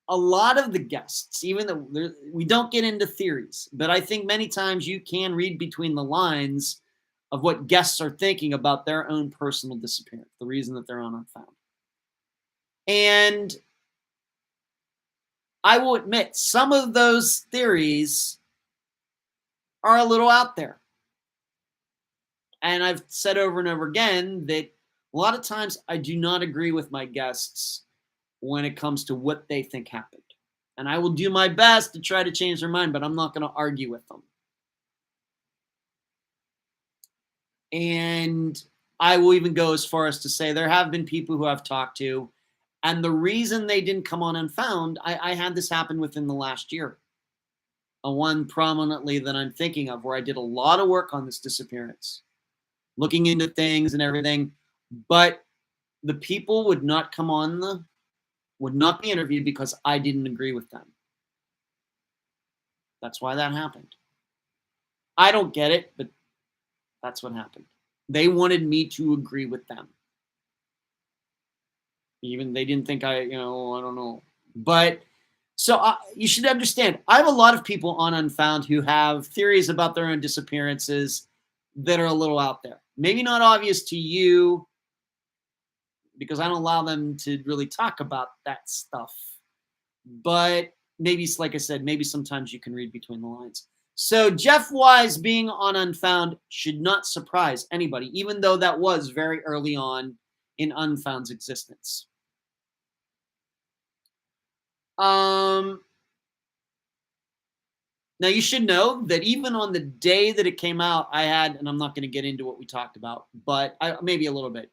a lot of the guests, even though we don't get into theories, but I think many times you can read between the lines of what guests are thinking about their own personal disappearance, the reason that they're on Unfound. And I will admit, some of those theories are a little out there. And I've said over and over again that a lot of times I do not agree with my guests when it comes to what they think happened. And I will do my best to try to change their mind, but I'm not going to argue with them. And I will even go as far as to say there have been people who I've talked to, and the reason they didn't come on Unfound, I had this happen within the last year. One prominently that I'm thinking of, where I did a lot of work on this disappearance, looking into things and everything, but the people would not come on would not be interviewed because I didn't agree with them. That's why that happened. I don't get it, but that's what happened. They wanted me to agree with them. Even they didn't think I don't know. But so you should understand, I have a lot of people on Unfound who have theories about their own disappearances that are a little out there. Maybe not obvious to you because I don't allow them to really talk about that stuff. But maybe, like I said, maybe sometimes you can read between the lines. So Jeff Wise being on Unfound should not surprise anybody, even though that was very early on in Unfound's existence. Now you should know that even on the day that it came out, I had, and I'm not going to get into what we talked about, but maybe a little bit,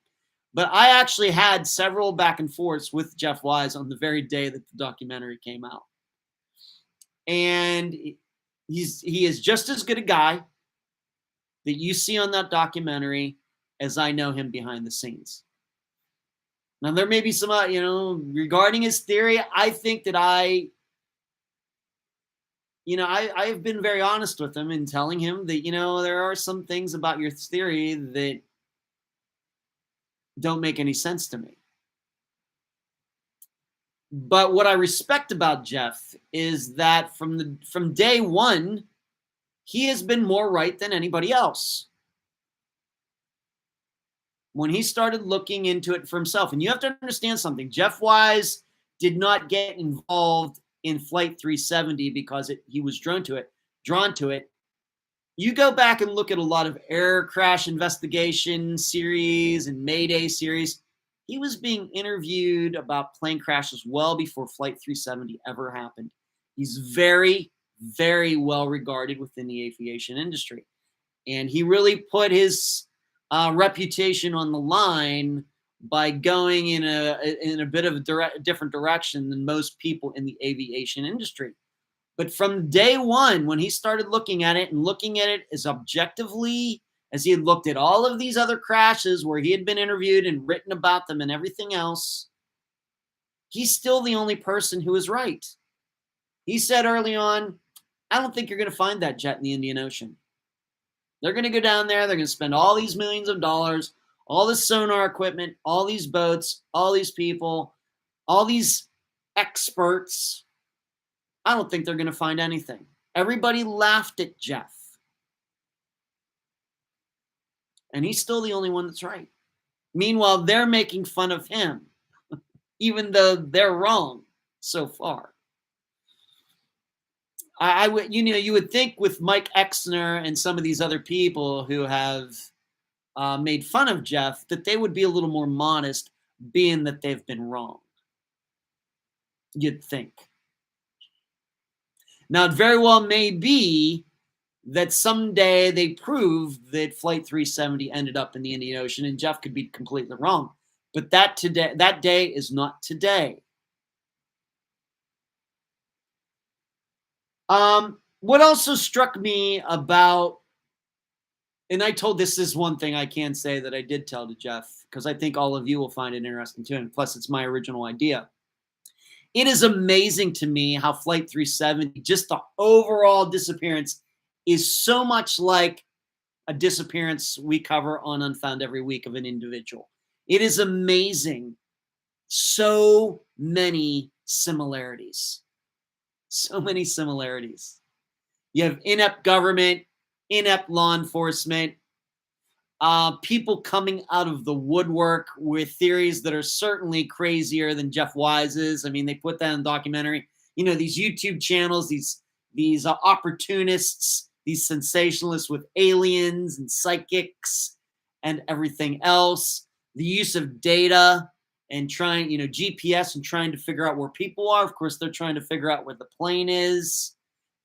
but I actually had several back and forths with Jeff Wise on the very day that the documentary came out. And he is just as good a guy that you see on that documentary as I know him behind the scenes. Now, there may be some, regarding his theory, I think that I've been very honest with him in telling him that, there are some things about your theory that don't make any sense to me. But what I respect about Jeff is that from day one, he has been more right than anybody else. When he started looking into it for himself, and you have to understand something, Jeff Wise did not get involved in Flight 370 because he was drawn to it. You go back and look at a lot of air crash investigation series and Mayday series. He was being interviewed about plane crashes well before Flight 370 ever happened. He's very, very well regarded within the aviation industry. And he really put his reputation on the line by going in a bit of a different direction than most people in the aviation industry. But from day one, when he started looking at it as objectively as he had looked at all of these other crashes where he had been interviewed and written about them and everything else, he's still the only person who is right. He said early on, I don't think you're going to find that jet in the Indian Ocean. They're going to go down there. They're going to spend all these millions of dollars, all this sonar equipment, all these boats, all these people, all these experts. I don't think they're going to find anything. Everybody laughed at Jeff. And he's still the only one that's right. Meanwhile, they're making fun of him, even though they're wrong so far. You would think with Mike Exner and some of these other people who have made fun of Jeff that they would be a little more modest, being that they've been wrong. You'd think. Now, it very well may be that someday they prove that Flight 370 ended up in the Indian Ocean, and Jeff could be completely wrong. But that day is not today. What also struck me about, and this is one thing I can say that I did tell to Jeff, because I think all of you will find it interesting too, and plus it's my original idea. It is amazing to me how Flight 370, just the overall disappearance, is so much like a disappearance we cover on Unfound every week of an individual. It is amazing. So many similarities. So many similarities. You have inept government, inept law enforcement, people coming out of the woodwork with theories that are certainly crazier than Jeff Wise's. I mean, they put that in the documentary. You know, these YouTube channels, these opportunists, these sensationalists with aliens and psychics and everything else. The use of data and trying, GPS and trying to figure out where people are. Of course, they're trying to figure out where the plane is.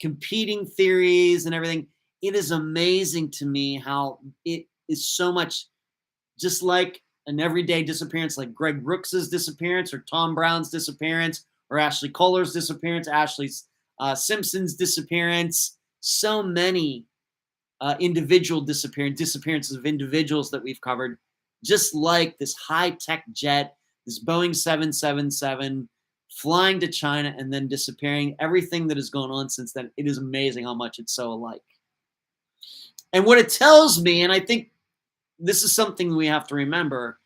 Competing theories and everything. It is amazing to me how it is so much just like an everyday disappearance, like Greg Brooks's disappearance or Tom Brown's disappearance or Ashley Kohler's disappearance, Ashley Simpson's disappearance. So many individual disappearances of individuals that we've covered, just like this high-tech jet, this Boeing 777 flying to China and then disappearing. Everything that has gone on since then, it is amazing how much it's so alike. And what it tells me, and I think this is something we have to remember,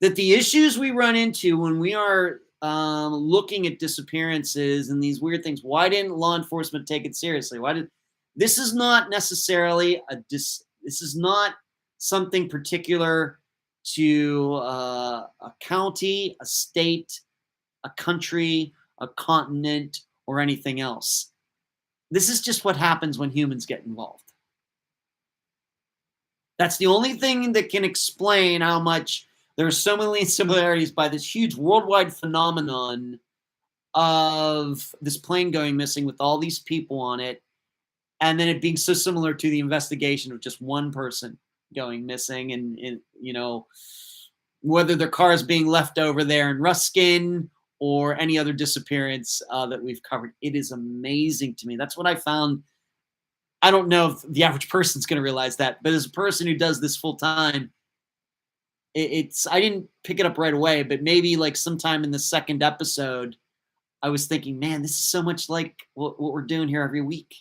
that the issues we run into when we are looking at disappearances and these weird things, why didn't law enforcement take it seriously? This is not necessarily this is not something particular to a county, a state, a country, a continent, or anything else. This is just what happens when humans get involved. That's the only thing that can explain how much there are so many similarities by this huge worldwide phenomenon of this plane going missing with all these people on it, and then it being so similar to the investigation of just one person going missing, and whether their car is being left over there in Ruskin or any other disappearance that we've covered. It is amazing to me. That's what I found. I don't know if the average person's going to realize that, but as a person who does this full time, I didn't pick it up right away, but maybe like sometime in the second episode, I was thinking, man, this is so much like what we're doing here every week.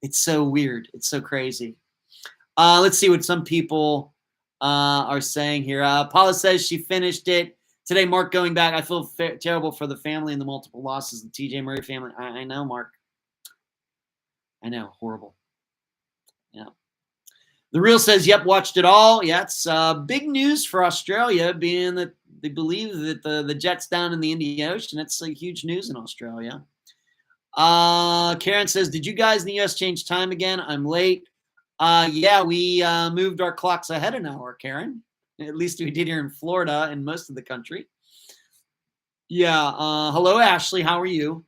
It's so weird. It's so crazy. Let's see what some people are saying here. Paula says she finished it today. Mark, going back, I feel terrible for the family and the multiple losses, the TJ Murray family. I know, Mark. I know, horrible. Yeah. The Real says, yep, watched it all. Yeah, it's big news for Australia, being that they believe that the jet's down in the Indian Ocean. That's like huge news in Australia. Karen says, did you guys in the U.S. change time again? I'm late. Yeah, we moved our clocks ahead an hour, Karen. At least we did here in Florida and most of the country. Yeah. Hello, Ashley. How are you?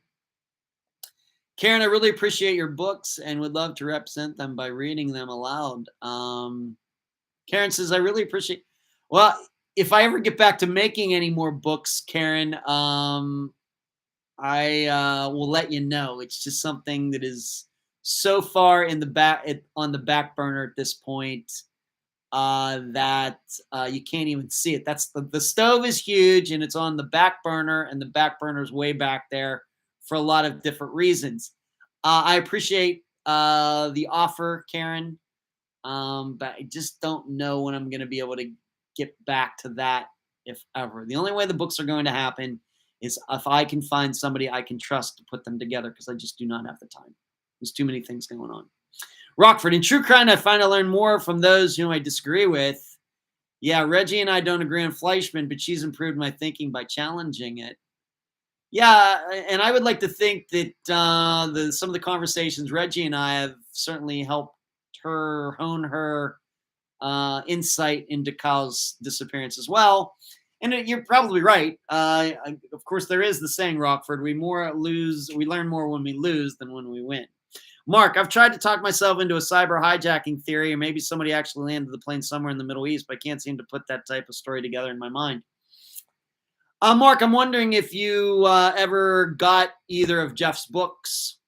Karen, I really appreciate your books and would love to represent them by reading them aloud. Karen says, I really appreciate. Well, if I ever get back to making any more books, Karen, I will let you know. It's just something that is so far in the back on the back burner at this point that you can't even see it. That's the stove is huge and it's on the back burner, and the back burner is way back there for a lot of different reasons. I appreciate the offer, Karen, but I just don't know when I'm going to be able to get back to that, if ever. The only way the books are going to happen is if I can find somebody I can trust to put them together, because I just do not have the time. There's too many things going on. Rockford, in true crime, I find I learn more from those whom I disagree with. Yeah, Reggie and I don't agree on Fleischman, but she's improved my thinking by challenging it. Yeah, and I would like to think that some of the conversations Reggie and I have certainly helped her hone her insight into Kyle's disappearance as well. And you're probably right. Of course, there is the saying, Rockford, we learn more when we lose than when we win. Mark, I've tried to talk myself into a cyber hijacking theory, or maybe somebody actually landed the plane somewhere in the Middle East, but I can't seem to put that type of story together in my mind. Mark, I'm wondering if you ever got either of Jeff's books.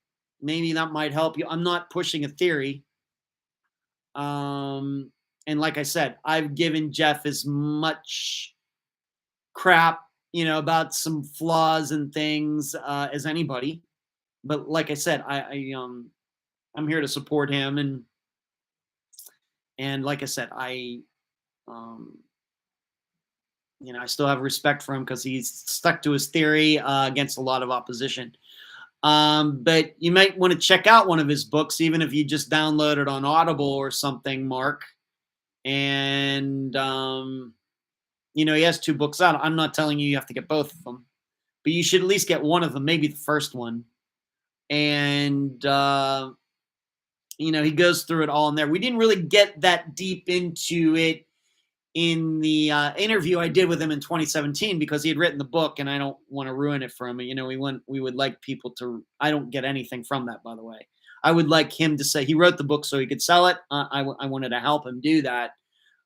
Maybe that might help you. I'm not pushing a theory. And like I said, I've given Jeff as much crap, about some flaws and things as anybody. But like I said, I'm here to support him, and like I said, I still have respect for him because he's stuck to his theory against a lot of opposition. But you might want to check out one of his books, even if you just download it on Audible or something, Mark. And, he has 2 books out. I'm not telling you have to get both of them, but you should at least get one of them, maybe the first one. And, he goes through it all in there. We didn't really get that deep into it in the interview I did with him in 2017 because he had written the book, and I don't want to ruin it for him. We would like people to. I don't get anything from that, by the way. I would like him to say he wrote the book so he could sell it. I wanted to help him do that,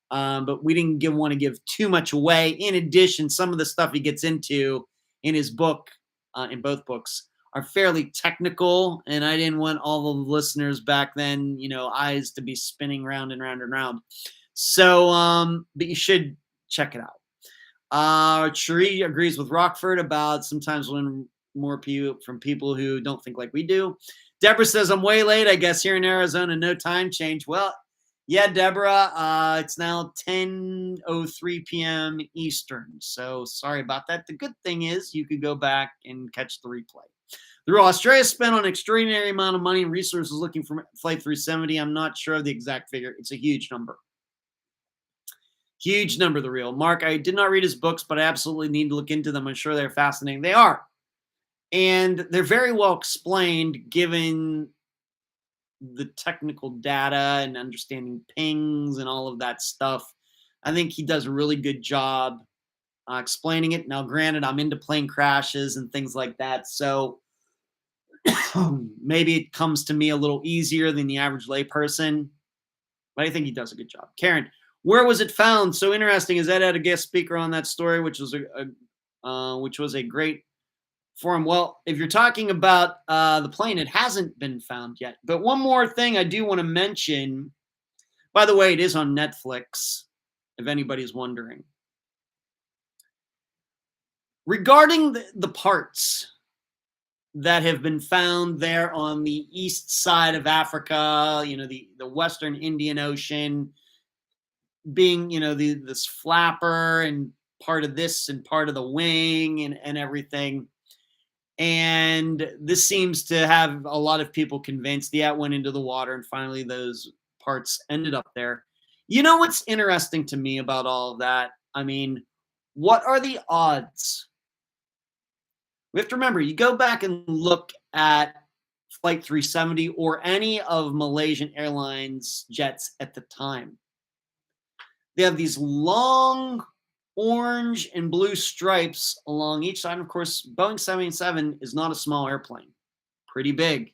but we didn't want to give too much away. In addition, some of the stuff he gets into in his book, in both books, are fairly technical, and I didn't want all the listeners back then, eyes to be spinning round and round and round. So, but you should check it out. Cherie agrees with Rockford about sometimes learn more from people who don't think like we do. Deborah says, I'm way late, I guess, here in Arizona, no time change. Well, yeah, Deborah, it's now 10:03 p.m. Eastern. So sorry about that. The good thing is you could go back and catch the replay. The Real Australia spent an extraordinary amount of money and resources looking for Flight 370. I'm not sure of the exact figure. It's a huge number. Huge number, The Real. Mark, I did not read his books, but I absolutely need to look into them. I'm sure they're fascinating. They are. And they're very well explained given the technical data and understanding pings and all of that stuff. I think he does a really good job explaining it. Now, granted, I'm into plane crashes and things like that, so maybe it comes to me a little easier than the average layperson, but I think he does a good job. Karen, where was it found? So interesting. Is Ed had a guest speaker on that story, which was a great forum. Well, if you're talking about the plane, it hasn't been found yet. But one more thing I do want to mention. By the way, it is on Netflix, if anybody's wondering. Regarding the parts that have been found there on the east side of Africa, the Western Indian Ocean, being, this flapper and part of this and part of the wing and everything. And this seems to have a lot of people convinced, yeah, it went into the water. And finally, those parts ended up there. You know what's interesting to me about all of that? I mean, what are the odds? We have to remember, you go back and look at Flight 370 or any of Malaysian Airlines jets at the time. They have these long orange and blue stripes along each side. And of course, Boeing 787 is not a small airplane, pretty big.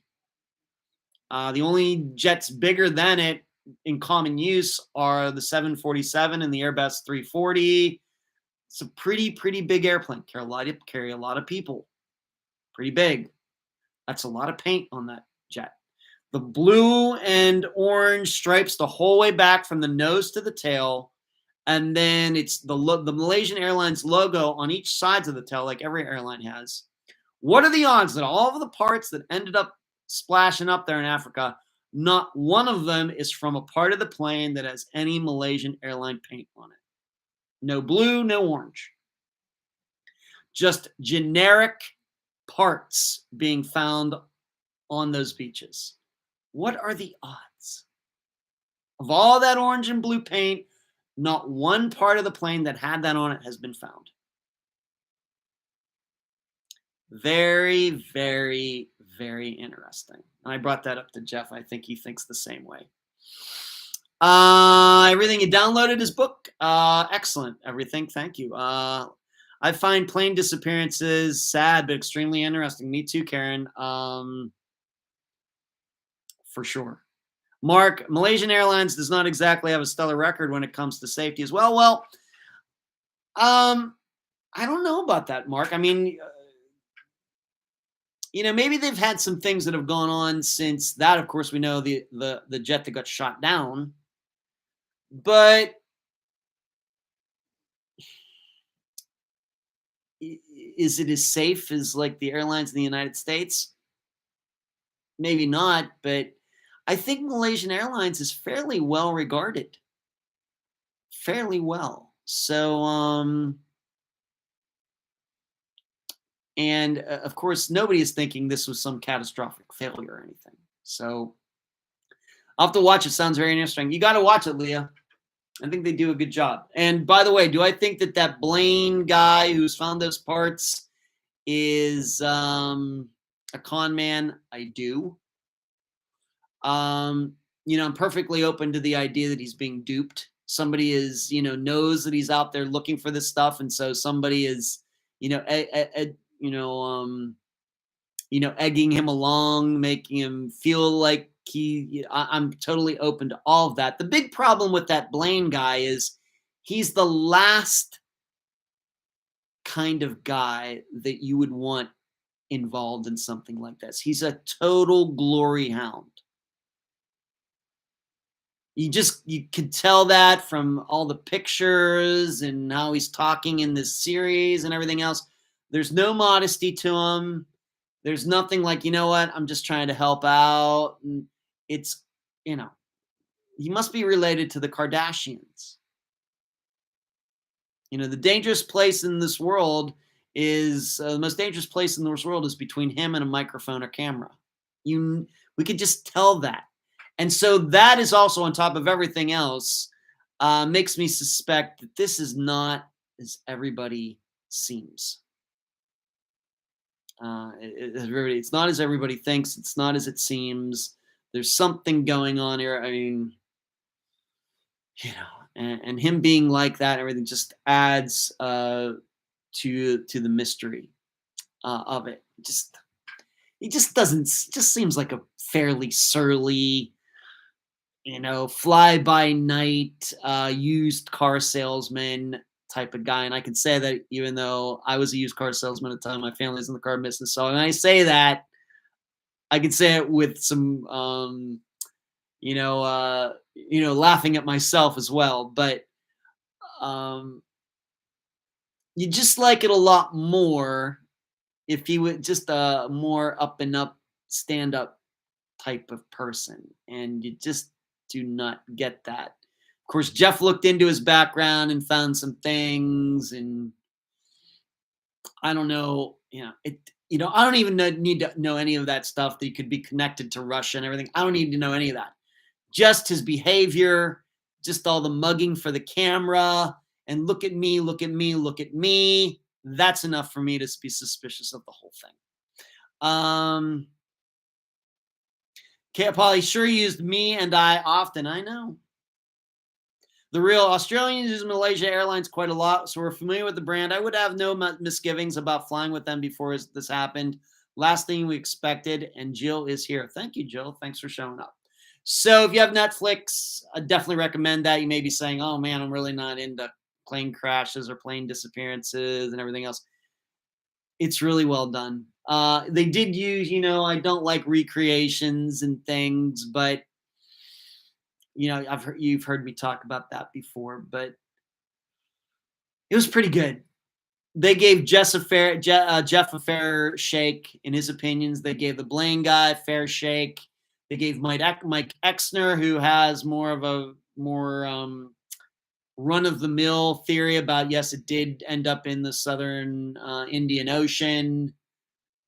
The only jets bigger than it in common use are the 747 and the Airbus 340. It's a pretty big airplane. Carry a lot of people. Pretty big. That's a lot of paint on that jet. The blue and orange stripes the whole way back from the nose to the tail. And then it's the Malaysian Airlines logo on each sides of the tail, like every airline has. What are the odds that all of the parts that ended up splashing up there in Africa, not one of them is from a part of the plane that has any Malaysian airline paint on it? No blue, no orange. Just generic parts being found on those beaches. What are the odds? Of all that orange and blue paint, not one part of the plane that had that on it has been found. Very, very, very interesting. And I brought that up to Jeff. I think he thinks the same way. Everything you downloaded his book. Excellent. Everything. Thank you. I find plane disappearances sad, but extremely interesting. Me too, Karen. For sure. Mark, Malaysian Airlines does not exactly have a stellar record when it comes to safety as well. Well, I don't know about that, Mark. I mean, maybe they've had some things that have gone on since that. Of course, we know the jet that got shot down. But is it as safe as like the airlines in the United States? Maybe not, but I think Malaysian Airlines is fairly well regarded. Fairly well. So, and of course, nobody is thinking this was some catastrophic failure or anything. So I'll have to watch it. Sounds very interesting. You got to watch it, Leah. I think they do a good job. And by the way, do I think that Blaine guy who's found those parts is a con man? I do. I'm perfectly open to the idea that he's being duped. Somebody is, knows that he's out there looking for this stuff, and so somebody is, egging him along, making him feel like I'm totally open to all of that. The big problem with that Blaine guy is he's the last kind of guy that you would want involved in something like this. He's a total glory hound. You could tell that from all the pictures and how he's talking in this series and everything else. There's no modesty to him. There's nothing like, you know what, I'm just trying to help out. And it's, he must be related to the Kardashians. The dangerous place in this world is, the most dangerous place in this world is between him and a microphone or camera. We could just tell that. And so that is also on top of everything else, makes me suspect that this is not as everybody seems. It's not as everybody thinks. It's not as it seems. There's something going on here. I mean, and him being like that, everything just adds to the mystery of it. He just seems like a fairly surly, fly by night used car salesman type of guy. And I can say that even though I was a used car salesman at the time, my family's in the car business. So when I say that, I can say it with some, laughing at myself as well. But you just like it a lot more if he would just a more up and up, stand up type of person. And you just do not get that. Of course, Jeff looked into his background and found some things, and I don't know, I don't even need to know any of that stuff that he could be connected to Russia and everything. I don't need to know any of that. just his behavior, just all the mugging for the camera, and look at me, look at me, look at me. That's enough for me to be suspicious of the whole thing. Polly sure used me and I often. I know. The real Australians use Malaysia Airlines quite a lot, so we're familiar with the brand. I would have no misgivings about flying with them before this happened. Last thing we expected, and Jill is here. Thank you, Jill. Thanks for showing up. So if you have Netflix, I definitely recommend that. You may be saying, oh, man, I'm really not into plane crashes or plane disappearances and everything else. It's really well done. They did use, I don't like recreations and things, but you've heard me talk about that before, but it was pretty good. They gave Jeff a fair shake in his opinions. They gave the Blaine guy a fair shake. They gave Mike Exner, who has more run-of-the-mill theory about, yes, it did end up in the southern Indian Ocean.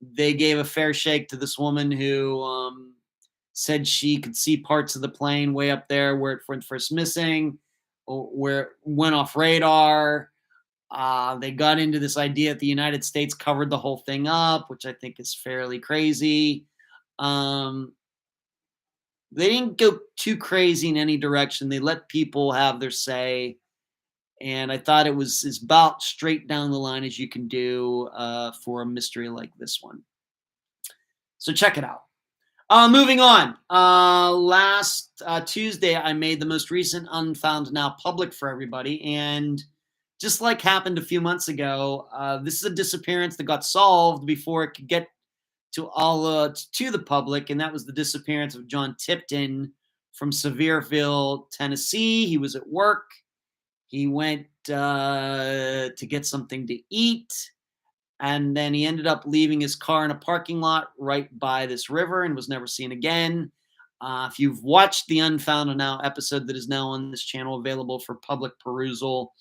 They gave a fair shake to this woman who said she could see parts of the plane way up there where it went first missing, or where it went off radar. They got into this idea that the United States covered the whole thing up, which I think is fairly crazy. They didn't go too crazy in any direction. They let people have their say. And I thought it was as about straight down the line as you can do for a mystery like this one. So check it out. Moving on. Last Tuesday, I made the most recent Unfound now public for everybody. And just like happened a few months ago, this is a disappearance that got solved before it could get to to the public, and that was the disappearance of John Tipton from Sevierville, Tennessee. He was at work. He went to get something to eat, and then he ended up leaving his car in a parking lot right by this river and was never seen again. If you've watched the Unfound Now episode that is now on this channel, available for public perusal,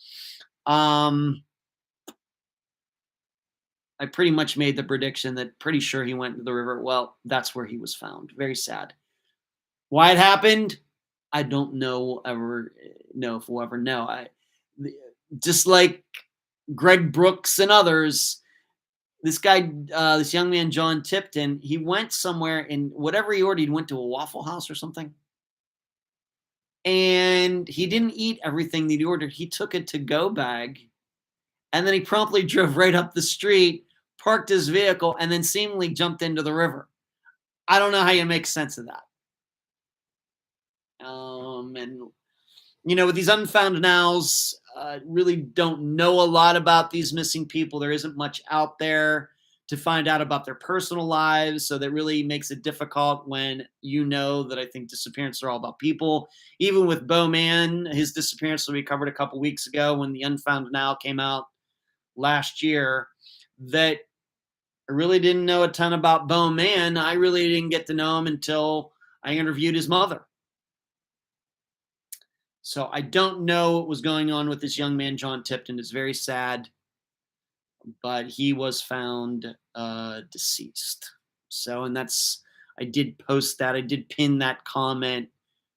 I pretty much made the prediction that pretty sure he went into the river. Well, that's where he was found. Very sad. Why it happened, I don't know if we'll ever know. Just like Greg Brooks and others, this guy, this young man, John Tipton, he went somewhere, and whatever he ordered, he went to a Waffle House or something. And he didn't eat everything that he ordered. He took a to-go bag, and then he promptly drove right up the street, parked his vehicle, and then seemingly jumped into the river. I don't know how you make sense of that. And with these Unfound Nows, really don't know a lot about these missing people. There isn't much out there to find out about their personal lives, so that really makes it difficult when that I think disappearances are all about people. Even with Bo Man, his disappearance that we covered a couple weeks ago when the Unfound Now came out last year, that I really didn't know a ton about Bo Man. I really didn't get to know him until I interviewed his mother. So I don't know what was going on with this young man, John Tipton. It's very sad, but he was found deceased. So, and I did post that. I did pin that comment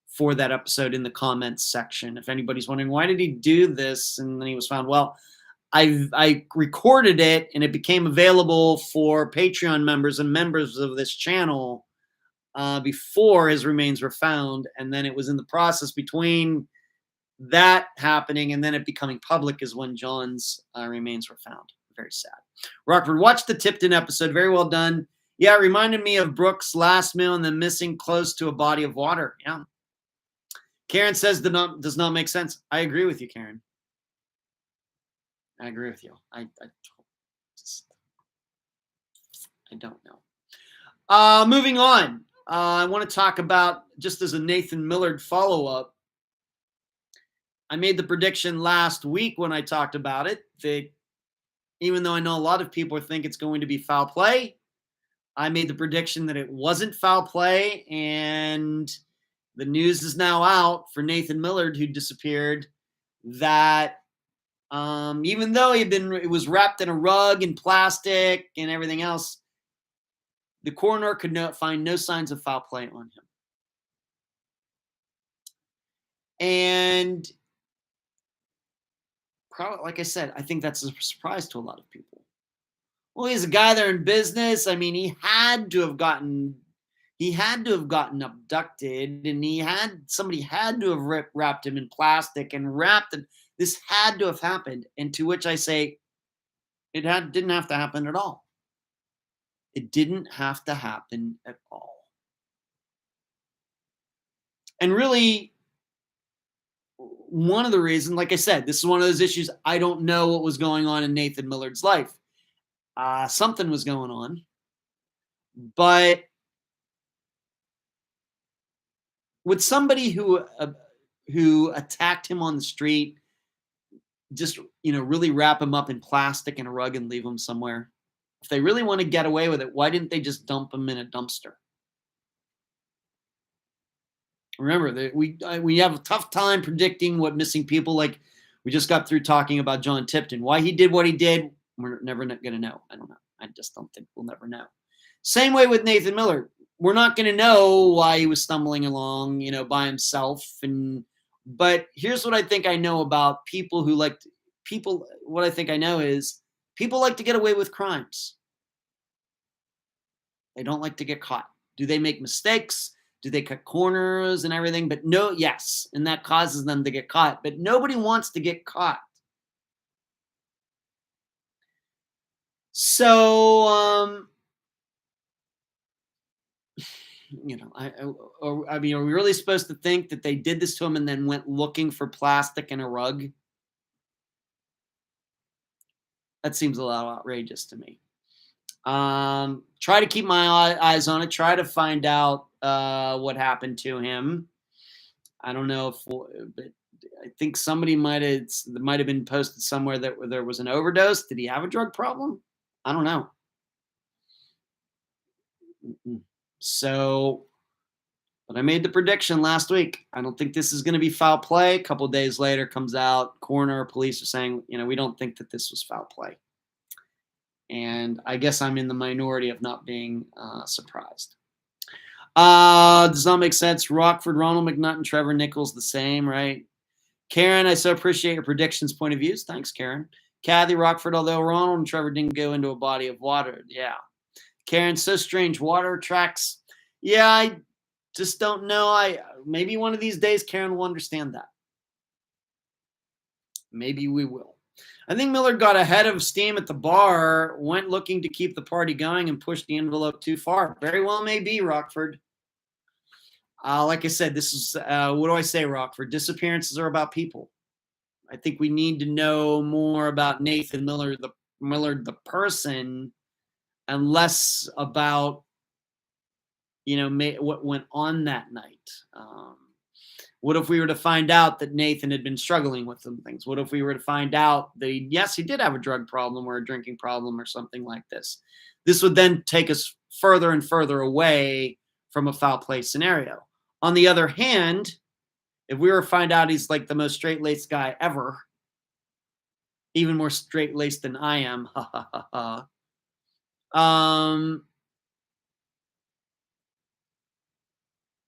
for that episode in the comments section. If anybody's wondering, why did he do this? And then he was found. Well, I recorded it, and it became available for Patreon members and members of this channel before his remains were found. And then it was in the process between that happening and then it becoming public is when John's remains were found. Very sad. Rockford, watch the Tipton episode. Very well done. Yeah, it reminded me of Brooks' last meal and then missing close to a body of water. Yeah. Karen says does not make sense. I agree with you, Karen. I agree with you. I don't know. Moving on. I want to talk about, just as a Nathan Millard follow-up, I made the prediction last week when I talked about it that even though I know a lot of people think it's going to be foul play, I made the prediction that it wasn't foul play, and the news is now out for Nathan Millard, who disappeared, that even though it was wrapped in a rug and plastic and everything else, the coroner could find no signs of foul play on him. And probably, like I said, I think that's a surprise to a lot of people. Well, he's a guy there in business. I mean, he had to have gotten abducted, and somebody had to have wrapped him in plastic and wrapped him. This had to have happened. And to which I say, didn't have to happen at all. It didn't have to happen at all. And really, one of the reasons, like I said, this is one of those issues. I don't know what was going on in Nathan Millard's life. Something was going on, but would somebody who attacked him on the street just, really wrap him up in plastic and a rug and leave him somewhere? If they really want to get away with it, why didn't they just dump him in a dumpster? Remember that we have a tough time predicting what missing people, like we just got through talking about John Tipton. Why he did what he did, we're never going to know. I don't know. I just don't think we'll never know. Same way with Nathan Millard. We're not going to know why he was stumbling along, by himself. But here's what I think I know about people who what I think I know is people like to get away with crimes. They don't like to get caught. Do they make mistakes? Do they cut corners and everything? But no, yes. And that causes them to get caught. But nobody wants to get caught. So, are we really supposed to think that they did this to him and then went looking for plastic and a rug? That seems a little outrageous to me. Try to keep my eyes on it. Try to find out what happened to him. I don't know but I think somebody might have been posted somewhere that there was an overdose. Did he have a drug problem? I don't know. So, but I made the prediction last week. I don't think this is going to be foul play. A couple of days later, comes out, coroner, police are saying, we don't think that this was foul play. And I guess I'm in the minority of not being surprised. Does not make sense. Rockford, Ronald McNutt, and Trevor Nichols the same, right? Karen, I so appreciate your predictions, point of views. Thanks, Karen. Kathy, Rockford, although Ronald and Trevor didn't go into a body of water. Yeah. Karen, so strange. Water tracks. Yeah, I just don't know. Maybe one of these days Karen will understand that. Maybe we will. I think Millard got ahead of steam at the bar, went looking to keep the party going, and pushed the envelope too far. Very well may be, Rockford. Like I said, this is, what do I say, Rockford? Disappearances are about people. I think we need to know more about Nathan Millard, the person, and less about, what went on that night. What if we were to find out that Nathan had been struggling with some things? What if we were to find out that he did have a drug problem or a drinking problem or something like this? This would then take us further and further away from a foul play scenario. On the other hand, if we were to find out he's like the most straight-laced guy ever, even more straight-laced than I am,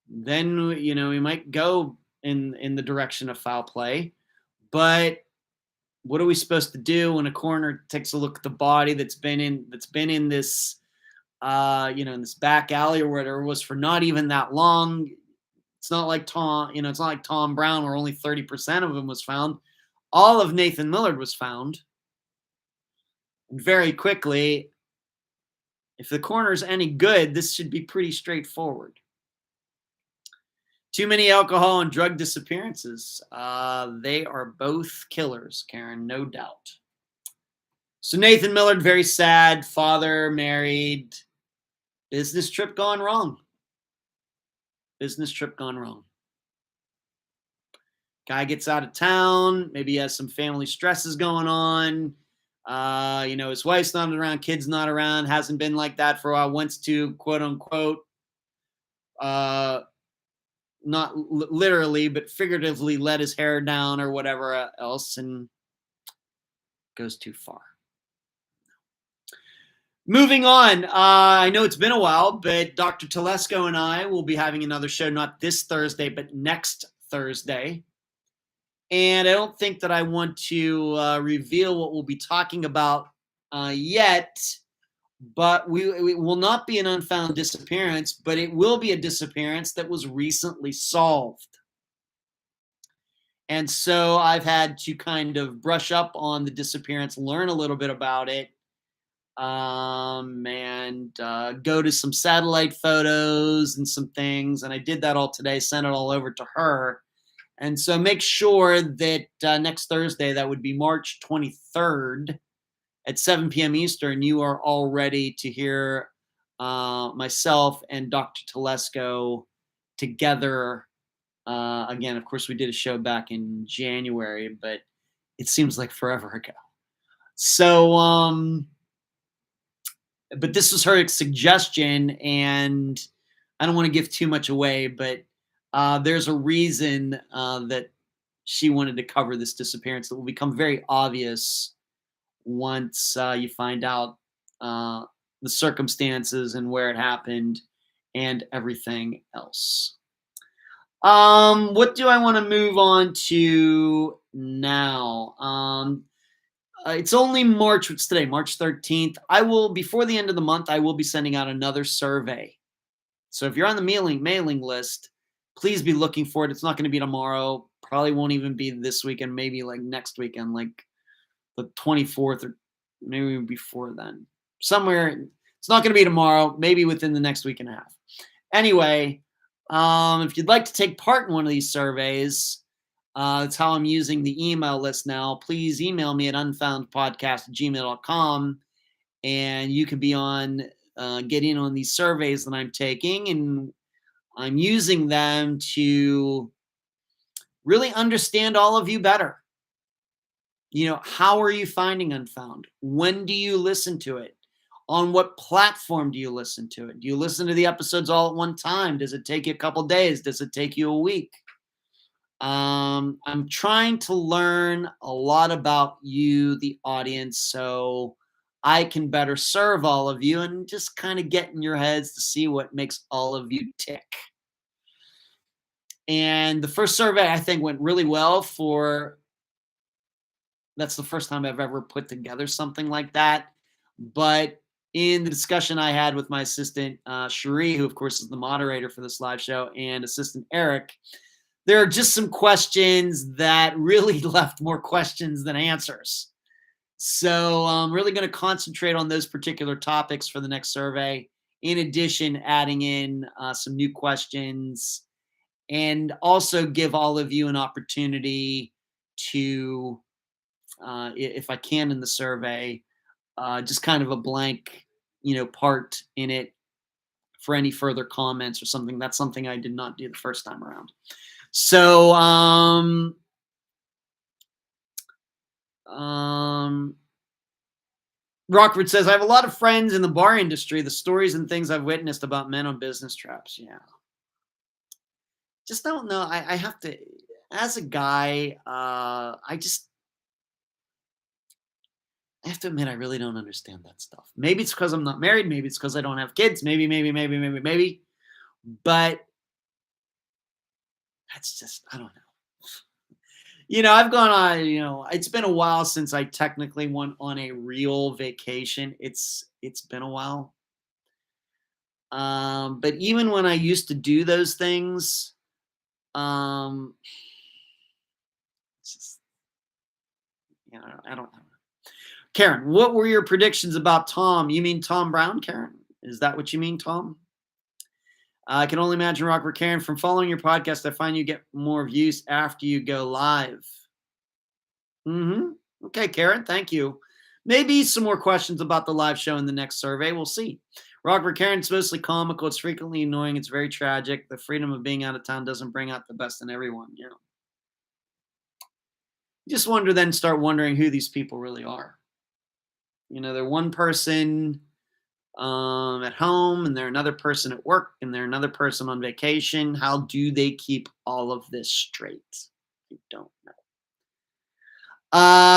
then, we might go in the direction of foul play. But what are we supposed to do when a coroner takes a look at the body that's been in this, in this back alley or whatever it was for not even that long? It's not like Tom Brown where only 30% of him was found. All of Nathan Millard was found. And very quickly, if the coroner's any good, this should be pretty straightforward. Too many alcohol and drug disappearances. They are both killers, Karen, no doubt. So Nathan Millard, very sad, father, married. Business trip gone wrong. Business trip gone wrong. Guy gets out of town. Maybe he has some family stresses going on. His wife's not around, kid's not around, hasn't been like that for a while, wants to, quote unquote, not literally, but figuratively let his hair down or whatever else, and goes too far. Moving on. I know it's been a while, but Dr. Telesco and I will be having another show, not this Thursday, but next Thursday. And I don't think that I want to reveal what we'll be talking about yet, but it will not be an unfound disappearance, but it will be a disappearance that was recently solved. And so I've had to kind of brush up on the disappearance, learn a little bit about it, and go to some satellite photos and some things. And I did that all today, sent it all over to her. And so make sure that next Thursday, that would be March 23rd at 7 p.m. Eastern, you are all ready to hear myself and Dr. Telesco together. Again, of course, we did a show back in January, but it seems like forever ago. So, but this was her suggestion, and I don't want to give too much away, but there's a reason that she wanted to cover this disappearance that will become very obvious once you find out the circumstances and where it happened and everything else. What do I want to move on to now? It's only March. What's today? March 13th. Before the end of the month, I will be sending out another survey. So if you're on the mailing list, please be looking for it. It's not going to be tomorrow. Probably won't even be this weekend. Maybe like next weekend, like the 24th or maybe before then. Somewhere. It's not going to be tomorrow. Maybe within the next week and a half. Anyway, if you'd like to take part in one of these surveys, that's how I'm using the email list now. Please email me at unfoundpodcast@gmail.com, and you can be on, get in on these surveys that I'm taking, and I'm using them to really understand all of you better. How are you finding Unfound? When do you listen to it? On what platform do you listen to it? Do you listen to the episodes all at one time? Does it take you a couple days? Does it take you a week? I'm trying to learn a lot about you, the audience, so I can better serve all of you and just kind of get in your heads to see what makes all of you tick. And the first survey, I think, went really well. That's the first time I've ever put together something like that. But in the discussion I had with my assistant, Cherie, who, of course, is the moderator for this live show, and assistant Eric, there are just some questions that really left more questions than answers. So I'm really going to concentrate on those particular topics for the next survey, in addition, adding in some new questions, and also give all of you an opportunity to, if I can in the survey, just kind of a blank, part in it for any further comments or something. That's something I did not do the first time around. So, Rockford says, I have a lot of friends in the bar industry. The stories and things I've witnessed about men on business trips. Yeah. Just don't know. I have to, as a guy, I have to admit, I really don't understand that stuff. Maybe it's because I'm not married. Maybe it's because I don't have kids. Maybe. But that's just, I don't know. I've gone on, it's been a while since I technically went on a real vacation. It's been a while. But even when I used to do those things, it's just, I don't know. Karen, what were your predictions about Tom? You mean Tom Brown, Karen? Is that what you mean, Tom? I can only imagine, Rockford. Karen, from following your podcast, I find you get more views after you go live. Okay, Karen, thank you. Maybe some more questions about the live show in the next survey. We'll see. Rockford, Karen, it's mostly comical. It's frequently annoying. It's very tragic. The freedom of being out of town doesn't bring out the best in everyone. You just wonder, then start wondering who these people really are. They're one person at home, and they're another person at work, and they're another person on vacation. How do they keep all of this straight? I don't know.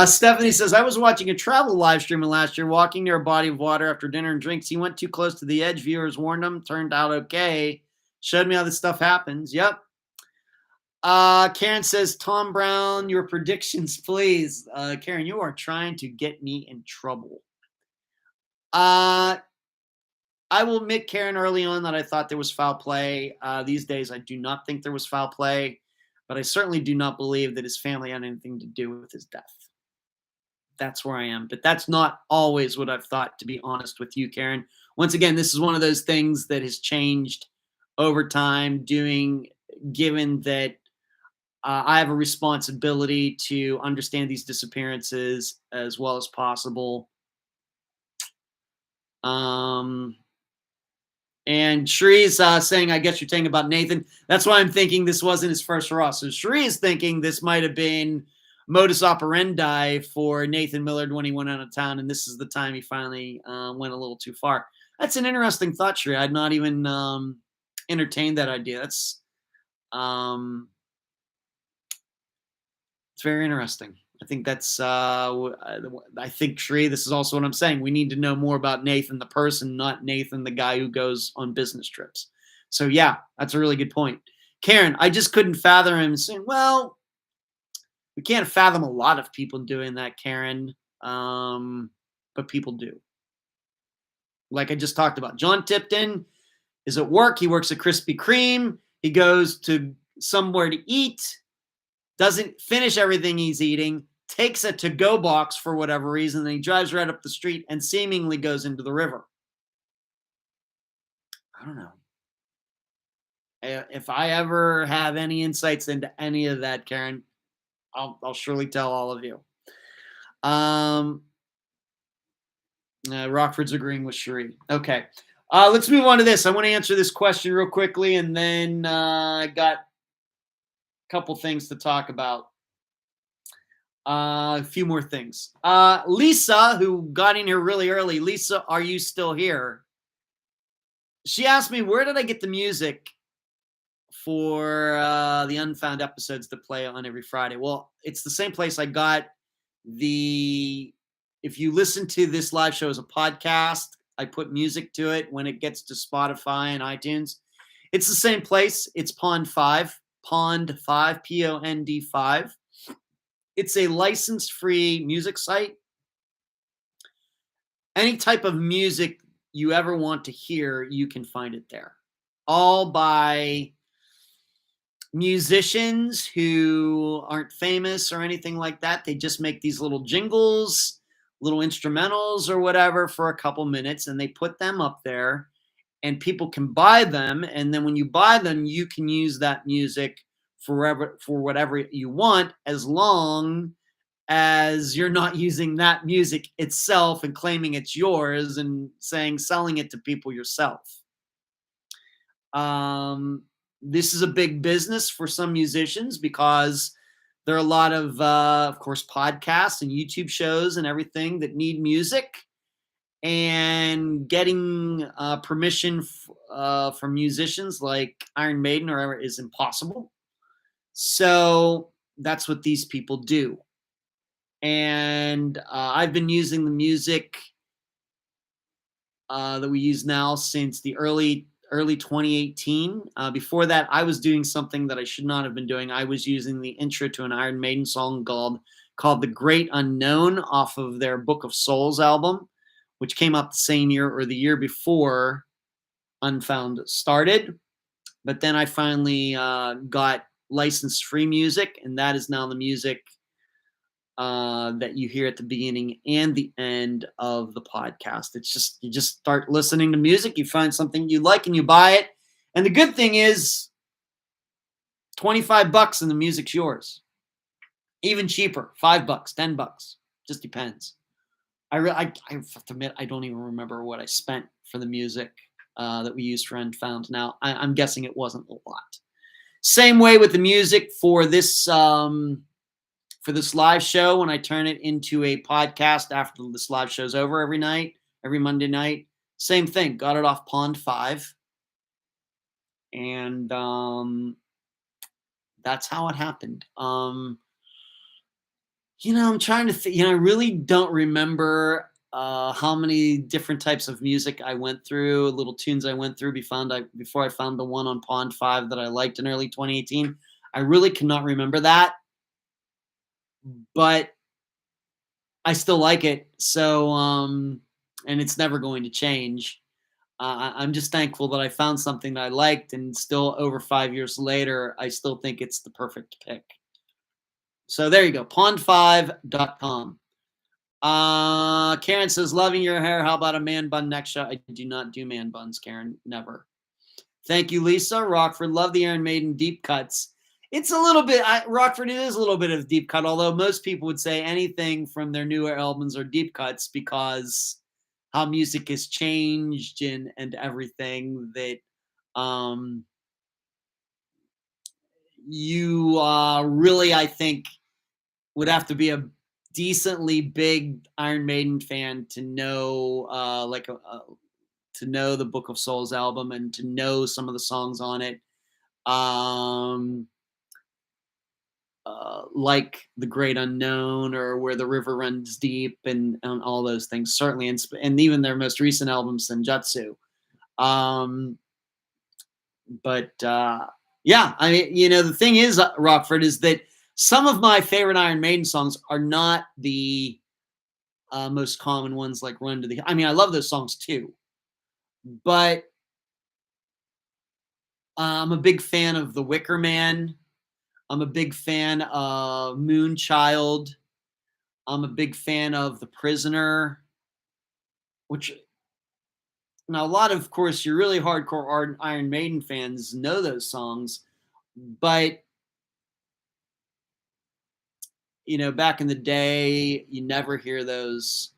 Stephanie says, I was watching a travel live stream last year, walking near a body of water after dinner and drinks. He went too close to the edge. Viewers warned him. Turned out okay. Showed me how this stuff happens. Yep. Karen says, Tom Brown, your predictions, please. Karen, you are trying to get me in trouble. I will admit, Karen, early on that I thought there was foul play. These days, I do not think there was foul play, but I certainly do not believe that his family had anything to do with his death. That's where I am. But that's not always what I've thought, to be honest with you, Karen. Once again, this is one of those things that has changed over time, given that I have a responsibility to understand these disappearances as well as possible. And Shree's saying, I guess you're saying about Nathan. That's why I'm thinking this wasn't his first hurrah. So Shree is thinking this might have been modus operandi for Nathan Millard when he went out of town, and this is the time he finally went a little too far. That's an interesting thought, Shree. I'd not even entertained that idea. That's it's very interesting. I think that's I think, Shree, this is also what I'm saying. We need to know more about Nathan the person, not Nathan the guy who goes on business trips. So yeah, that's a really good point. Karen, I just couldn't fathom him saying, well, we can't fathom a lot of people doing that, Karen, but people do. Like I just talked about, John Tipton is at work. He works at Krispy Kreme. He goes to somewhere to eat, doesn't finish everything he's eating, takes a to-go box for whatever reason, and he drives right up the street and seemingly goes into the river. I don't know. If I ever have any insights into any of that, Karen, I'll surely tell all of you. Rockford's agreeing with Cherie. Okay. Let's move on to this. I want to answer this question real quickly, and then I got a couple things to talk about. A few more things. Lisa, who got in here really early. Lisa, are you still here? She asked me, where did I get the music for the Unfound episodes that play on every Friday? Well, it's the same place I got if you listen to this live show as a podcast, I put music to it when it gets to Spotify and iTunes. It's the same place. It's Pond 5, Pond 5, Pond 5. It's a license-free music site. Any type of music you ever want to hear, you can find it there. All by musicians who aren't famous or anything like that. They just make these little jingles, little instrumentals or whatever for a couple minutes, and they put them up there, and people can buy them. And then when you buy them, you can use that music for whatever you want, as long as you're not using that music itself and claiming it's yours and selling it to people yourself. This is a big business for some musicians because there are a lot of course, podcasts and YouTube shows and everything that need music, and getting permission from musicians like Iron Maiden or whatever is impossible. So that's what these people do. And I've been using the music that we use now since the early 2018. Before that, I was doing something that I should not have been doing. I was using the intro to an Iron Maiden song called The Great Unknown off of their Book of Souls album, which came out the same year or the year before Unfound started. But then I finally got licensed free music, and that is now the music that you hear at the beginning and the end of the podcast. It's just, you just start listening to music, you find something you like and you buy it. And the good thing is $25 and the music's yours. Even cheaper, $5, $10, just depends. I have to admit, I don't even remember what I spent for the music that we used for Unfound. Now, I'm guessing it wasn't a lot. Same way with the music for this live show. When I turn it into a podcast after this live show's over every Monday night, same thing. Got it off Pond 5. And that's how it happened. I'm trying to think, I really don't remember how many different types of music I went through, little tunes I went through before I found the one on Pond 5 that I liked in early 2018. I really cannot remember that, but I still like it. So, and it's never going to change. I'm just thankful that I found something that I liked, and still over 5 years later, I still think it's the perfect pick. So there you go, pond5.com. Karen says, loving your hair. How about a man bun next shot? I do not do man buns, Karen. Never. Thank you, Lisa. Rockford, love the Iron Maiden deep cuts. It's a little bit, Rockford, it is a little bit of deep cut, although most people would say anything from their newer albums are deep cuts because how music has changed and everything that you really, I think, would have to be a decently big Iron Maiden fan to know to know the Book of Souls album and to know some of the songs on it. Like The Great Unknown or Where the River Runs Deep and all those things, certainly, and even their most recent album, Senjutsu. Yeah, I mean, the thing is, Rockford, is that some of my favorite Iron Maiden songs are not the most common ones, like Run to the... I mean, I love those songs too, but I'm a big fan of The Wicker Man. I'm a big fan of Moonchild. I'm a big fan of The Prisoner, which now a lot of course, your really hardcore Iron Maiden fans know those songs, but back in the day, you never hear those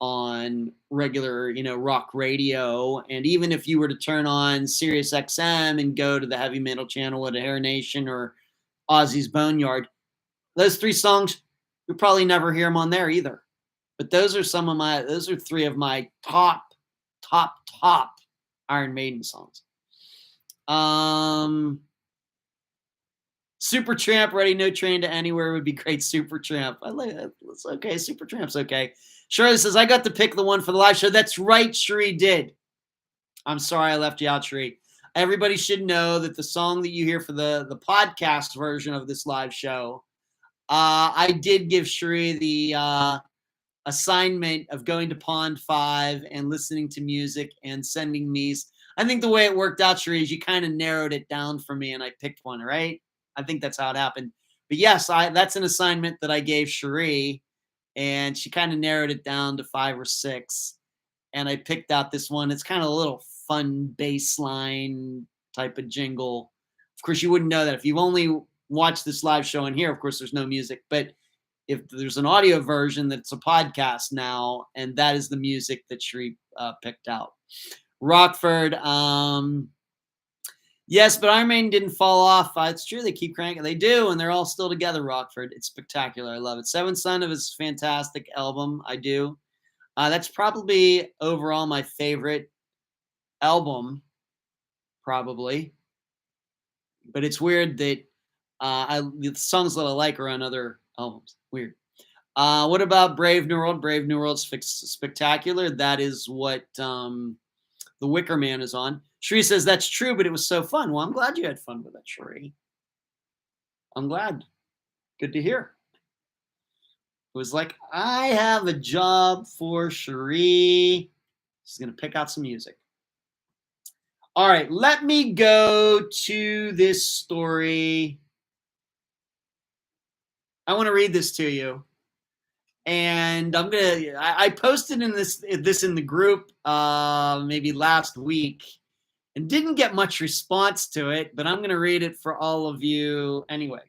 on regular, rock radio. And even if you were to turn on Sirius XM and go to the heavy metal channel at Hair Nation or Ozzy's Boneyard, those three songs, you'll probably never hear them on there either. But those are three of my top Iron Maiden songs. Supertramp, Ready No Train to Anywhere would be great. Supertramp, I like that. It's okay. Supertramp's okay. Shirley says, I got to pick the one for the live show. That's right, Sheree did. I'm sorry I left you out, Sheree. Everybody should know that the song that you hear for the podcast version of this live show, I did give Sheree the assignment of going to Pond 5 and listening to music and sending me. I think the way it worked out, Sheree, is you kind of narrowed it down for me and I picked one, right? I think that's how it happened. But yes, that's an assignment that I gave Sheree, and she kind of narrowed it down to 5 or 6. And I picked out this one. It's kind of a little fun bass line type of jingle. Of course, you wouldn't know that if you've only watched this live show in here. Of course, there's no music. But if there's an audio version that's a podcast now, and that is the music that Sheree picked out. Rockford, yes, but Iron Maiden didn't fall off. It's true. They keep cranking. They do, and they're all still together, Rockford. It's spectacular. I love it. Seventh Son of his fantastic album. I do. That's probably overall my favorite album, probably. But it's weird that the songs that I like are on other albums. Weird. What about Brave New World? Brave New World's spectacular. That is what The Wicker Man is on. Sheree says, that's true, but it was so fun. Well, I'm glad you had fun with it, Sheree. I'm glad. Good to hear. It was like, I have a job for Sheree. She's going to pick out some music. All right, let me go to this story. I want to read this to you. And I posted this in the group maybe last week and didn't get much response to it, but I'm going to read it for all of you anyway.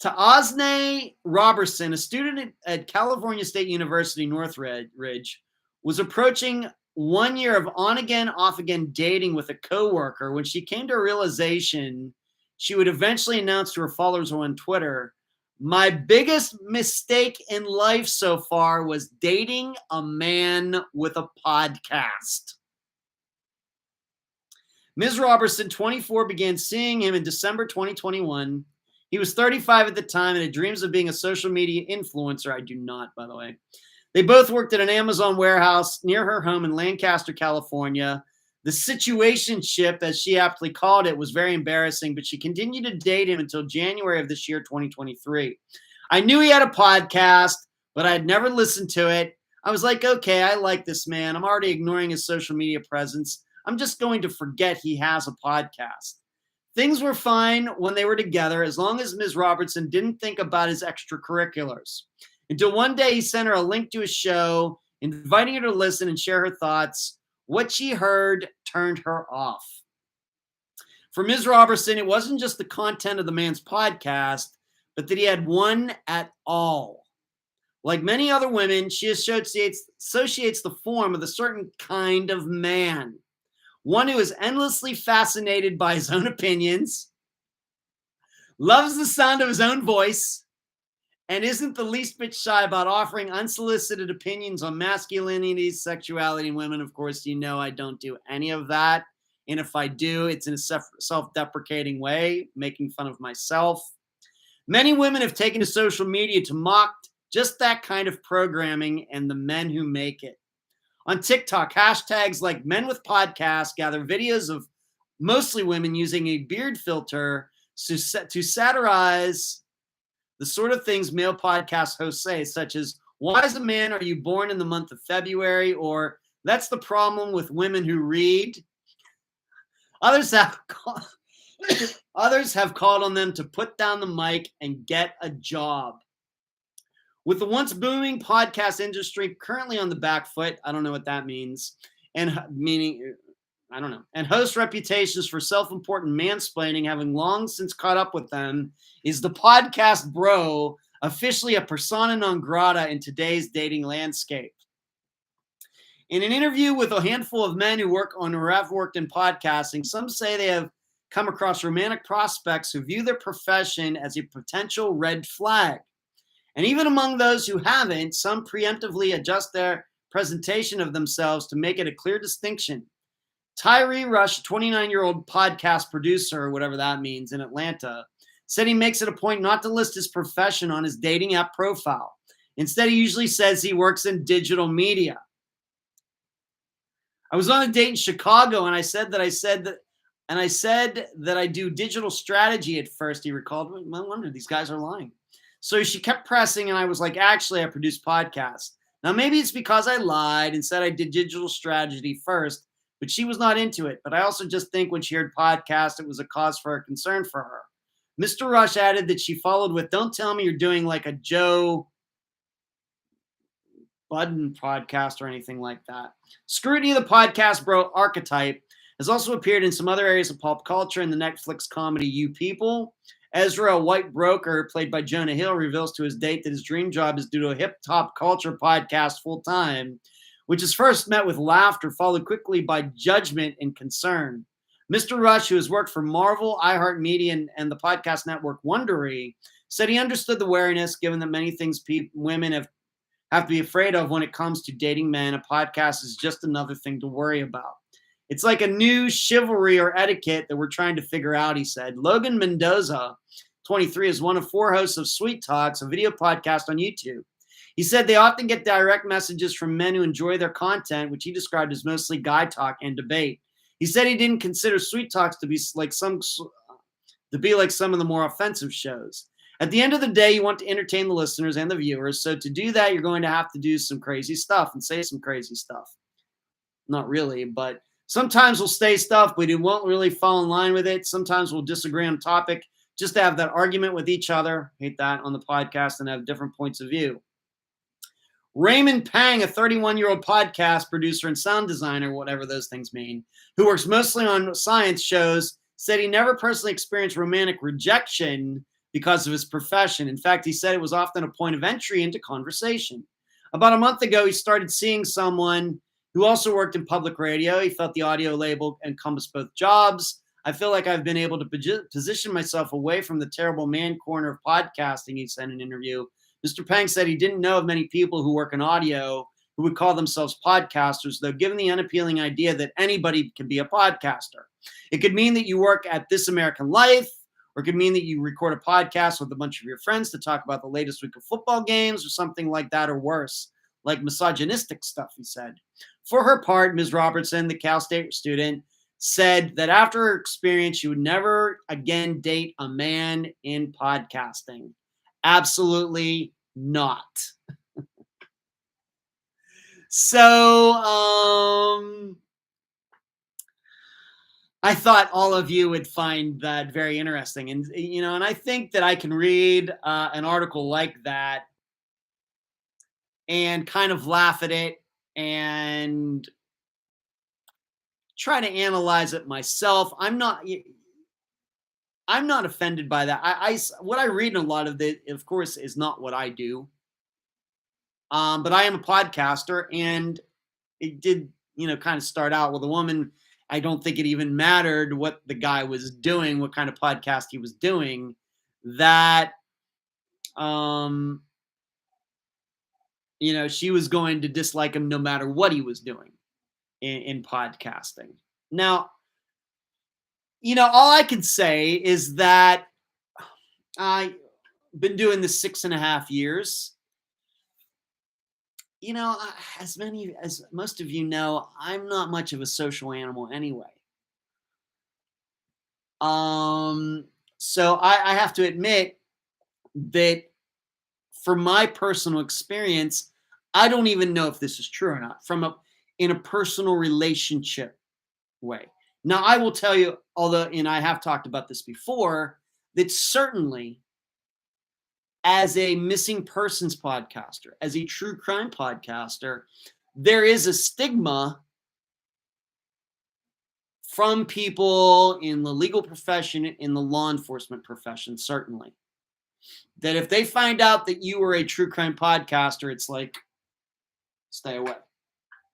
To Osnay Robertson, a student at California State University, Northridge, was approaching 1 year of on-again, off-again dating with a coworker when she came to a realization she would eventually announce to her followers on Twitter, my biggest mistake in life so far was dating a man with a podcast. Ms. Robertson, 24, began seeing him in December 2021. He was 35 at the time and had dreams of being a social media influencer. I do not, by the way. They both worked at an Amazon warehouse near her home in Lancaster, California. The situationship, as she aptly called it, was very embarrassing, but she continued to date him until January of this year, 2023. I knew he had a podcast, but I had never listened to it. I was like, okay, I like this man. I'm already ignoring his social media presence. I'm just going to forget he has a podcast. Things were fine when they were together, as long as Ms. Robertson didn't think about his extracurriculars. Until one day he sent her a link to his show, inviting her to listen and share her thoughts. What she heard turned her off. For Ms. Robertson, it wasn't just the content of the man's podcast, but that he had one at all. Like many other women, she associates the form of a certain kind of man. One who is endlessly fascinated by his own opinions, loves the sound of his own voice, and isn't the least bit shy about offering unsolicited opinions on masculinity, sexuality, and women. Of course, you know I don't do any of that. And if I do, it's in a self-deprecating way, making fun of myself. Many women have taken to social media to mock just that kind of programming and the men who make it. On TikTok, hashtags like Men with Podcasts gather videos of mostly women using a beard filter to satirize the sort of things male podcast hosts say, such as, why as a man are you born in the month of February? Or, that's the problem with women who read. Others have called on them to put down the mic and get a job. With the once booming podcast industry currently on the back foot, I don't know what that means, and host reputations for self-important mansplaining having long since caught up with them, is the podcast bro officially a persona non grata in today's dating landscape. In an interview with a handful of men who work on or have worked in podcasting, some say they have come across romantic prospects who view their profession as a potential red flag. And even among those who haven't, some preemptively adjust their presentation of themselves to make it a clear distinction. Tyree Rush, 29-year-old podcast producer, or whatever that means, in Atlanta, said he makes it a point not to list his profession on his dating app profile. Instead, he usually says he works in digital media. I was on a date in Chicago, and I said that I do digital strategy at first, he recalled. No wonder these guys are lying. So she kept pressing, and I was like, actually, I produce podcasts. Now, maybe it's because I lied and said I did digital strategy first, but she was not into it. But I also just think when she heard podcast, it was a cause for a concern for her. Mr. Rush added that she followed with, don't tell me you're doing like a Joe Budden podcast or anything like that. Scrutiny of the podcast bro archetype has also appeared in some other areas of pop culture in the Netflix comedy You People. Ezra, a white broker played by Jonah Hill, reveals to his date that his dream job is to do a hip-hop culture podcast full-time, which is first met with laughter, followed quickly by judgment and concern. Mr. Rush, who has worked for Marvel, iHeartMedia, and the podcast network Wondery, said he understood the wariness, given that many things women have to be afraid of when it comes to dating men. A podcast is just another thing to worry about. It's like a new chivalry or etiquette that we're trying to figure out, he said. Logan Mendoza, 23, is one of 4 hosts of Sweet Talks, a video podcast on YouTube. He said they often get direct messages from men who enjoy their content, which he described as mostly guy talk and debate. He said he didn't consider Sweet Talks to be like some of the more offensive shows. At the end of the day, you want to entertain the listeners and the viewers. So to do that, you're going to have to do some crazy stuff and say some crazy stuff. Not really, but sometimes we'll say stuff, but we won't really fall in line with it. Sometimes we'll disagree on topic just to have that argument with each other. Hate that on the podcast and have different points of view. Raymond Pang, a 31-year-old podcast producer and sound designer, whatever those things mean, who works mostly on science shows, said he never personally experienced romantic rejection because of his profession. In fact, he said it was often a point of entry into conversation. About a month ago, he started seeing someone who also worked in public radio. He felt the audio label encompassed both jobs. I feel like I've been able to position myself away from the terrible man corner of podcasting, he said in an interview. Mr. Pang said he didn't know of many people who work in audio who would call themselves podcasters, though given the unappealing idea that anybody can be a podcaster. It could mean that you work at This American Life, or it could mean that you record a podcast with a bunch of your friends to talk about the latest week of football games or something like that, or worse, like misogynistic stuff, he said. For her part, Ms. Robertson, the Cal State student, said that after her experience, she would never again date a man in podcasting. Absolutely not. So, I thought all of you would find that very interesting. And, and I think that I can read an article like that and kind of laugh at it and try to analyze it myself. I'm not offended by that. What I read in a lot of it, of course, is not what I do. But I am a podcaster, and it did, kind of start out with a woman. I don't think it even mattered what the guy was doing, what kind of podcast he was doing. That, she was going to dislike him no matter what he was doing in podcasting. Now, all I can say is that I've been doing this 6.5 years. As most of you know, I'm not much of a social animal anyway. So I have to admit that for my personal experience, I don't even know if this is true or not in a personal relationship way. Now, I will tell you, and I have talked about this before, that certainly as a missing persons podcaster, as a true crime podcaster, there is a stigma from people in the legal profession, in the law enforcement profession, certainly, that if they find out that you are a true crime podcaster, it's like, stay away.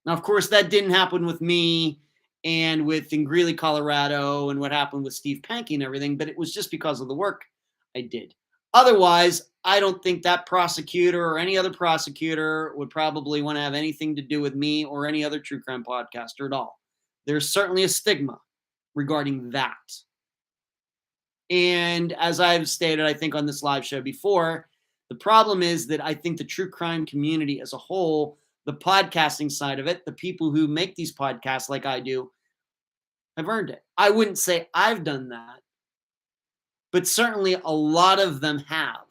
Now, of course, that didn't happen with me and in Greeley, Colorado, and what happened with Steve Pankey and everything, but it was just because of the work I did. Otherwise, I don't think that prosecutor or any other prosecutor would probably want to have anything to do with me or any other true crime podcaster at all. There's certainly a stigma regarding that. And as I've stated, I think on this live show before, the problem is that I think the true crime community as a whole, the podcasting side of it, the people who make these podcasts like I do, have earned it. I wouldn't say I've done that, but certainly a lot of them have.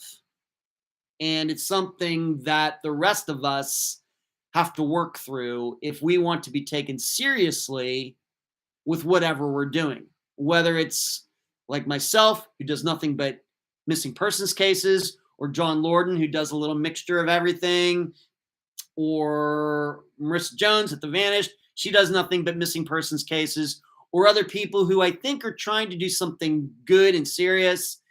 And it's something that the rest of us have to work through if we want to be taken seriously with whatever we're doing. Whether it's like myself, who does nothing but missing persons cases, or John Lorden, who does a little mixture of everything, or Marissa Jones at The Vanished, she does nothing but missing persons cases, or other people who I think are trying to do something good and serious.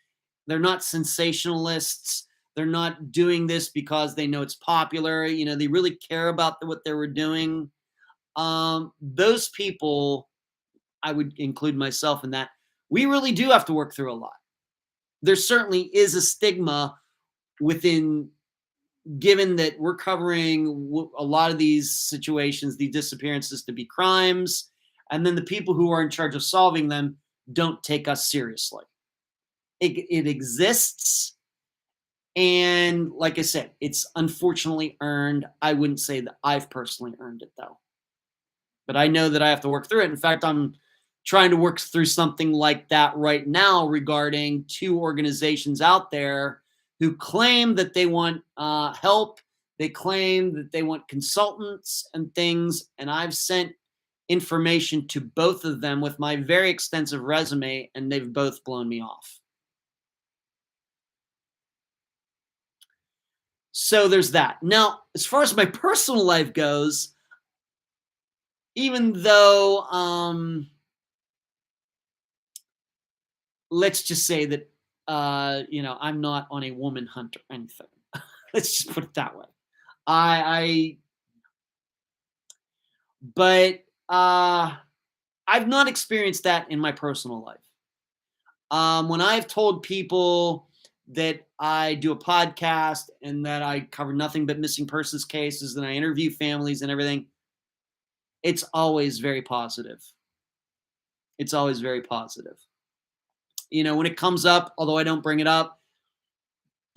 They're not sensationalists. They're not doing this because they know it's popular. They really care about what they were doing. Those people, I would include myself in that. We really do have to work through a lot. There certainly is a stigma given that we're covering a lot of these situations, these disappearances, to be crimes, and then the people who are in charge of solving them don't take us seriously. It exists. And like I said, it's unfortunately earned. I wouldn't say that I've personally earned it, though. But I know that I have to work through it. In fact, I'm trying to work through something like that right now regarding 2 organizations out there who claim that they want help. They claim that they want consultants and things. And I've sent information to both of them with my very extensive resume, and they've both blown me off. So there's that. Now, as far as my personal life goes, even though, let's just say that, I'm not on a woman hunt or anything. Let's just put it that way. But I've not experienced that in my personal life. When I've told people that I do a podcast and that I cover nothing but missing persons cases and I interview families and everything, it's always very positive. It's always very positive. When it comes up, although I don't bring it up,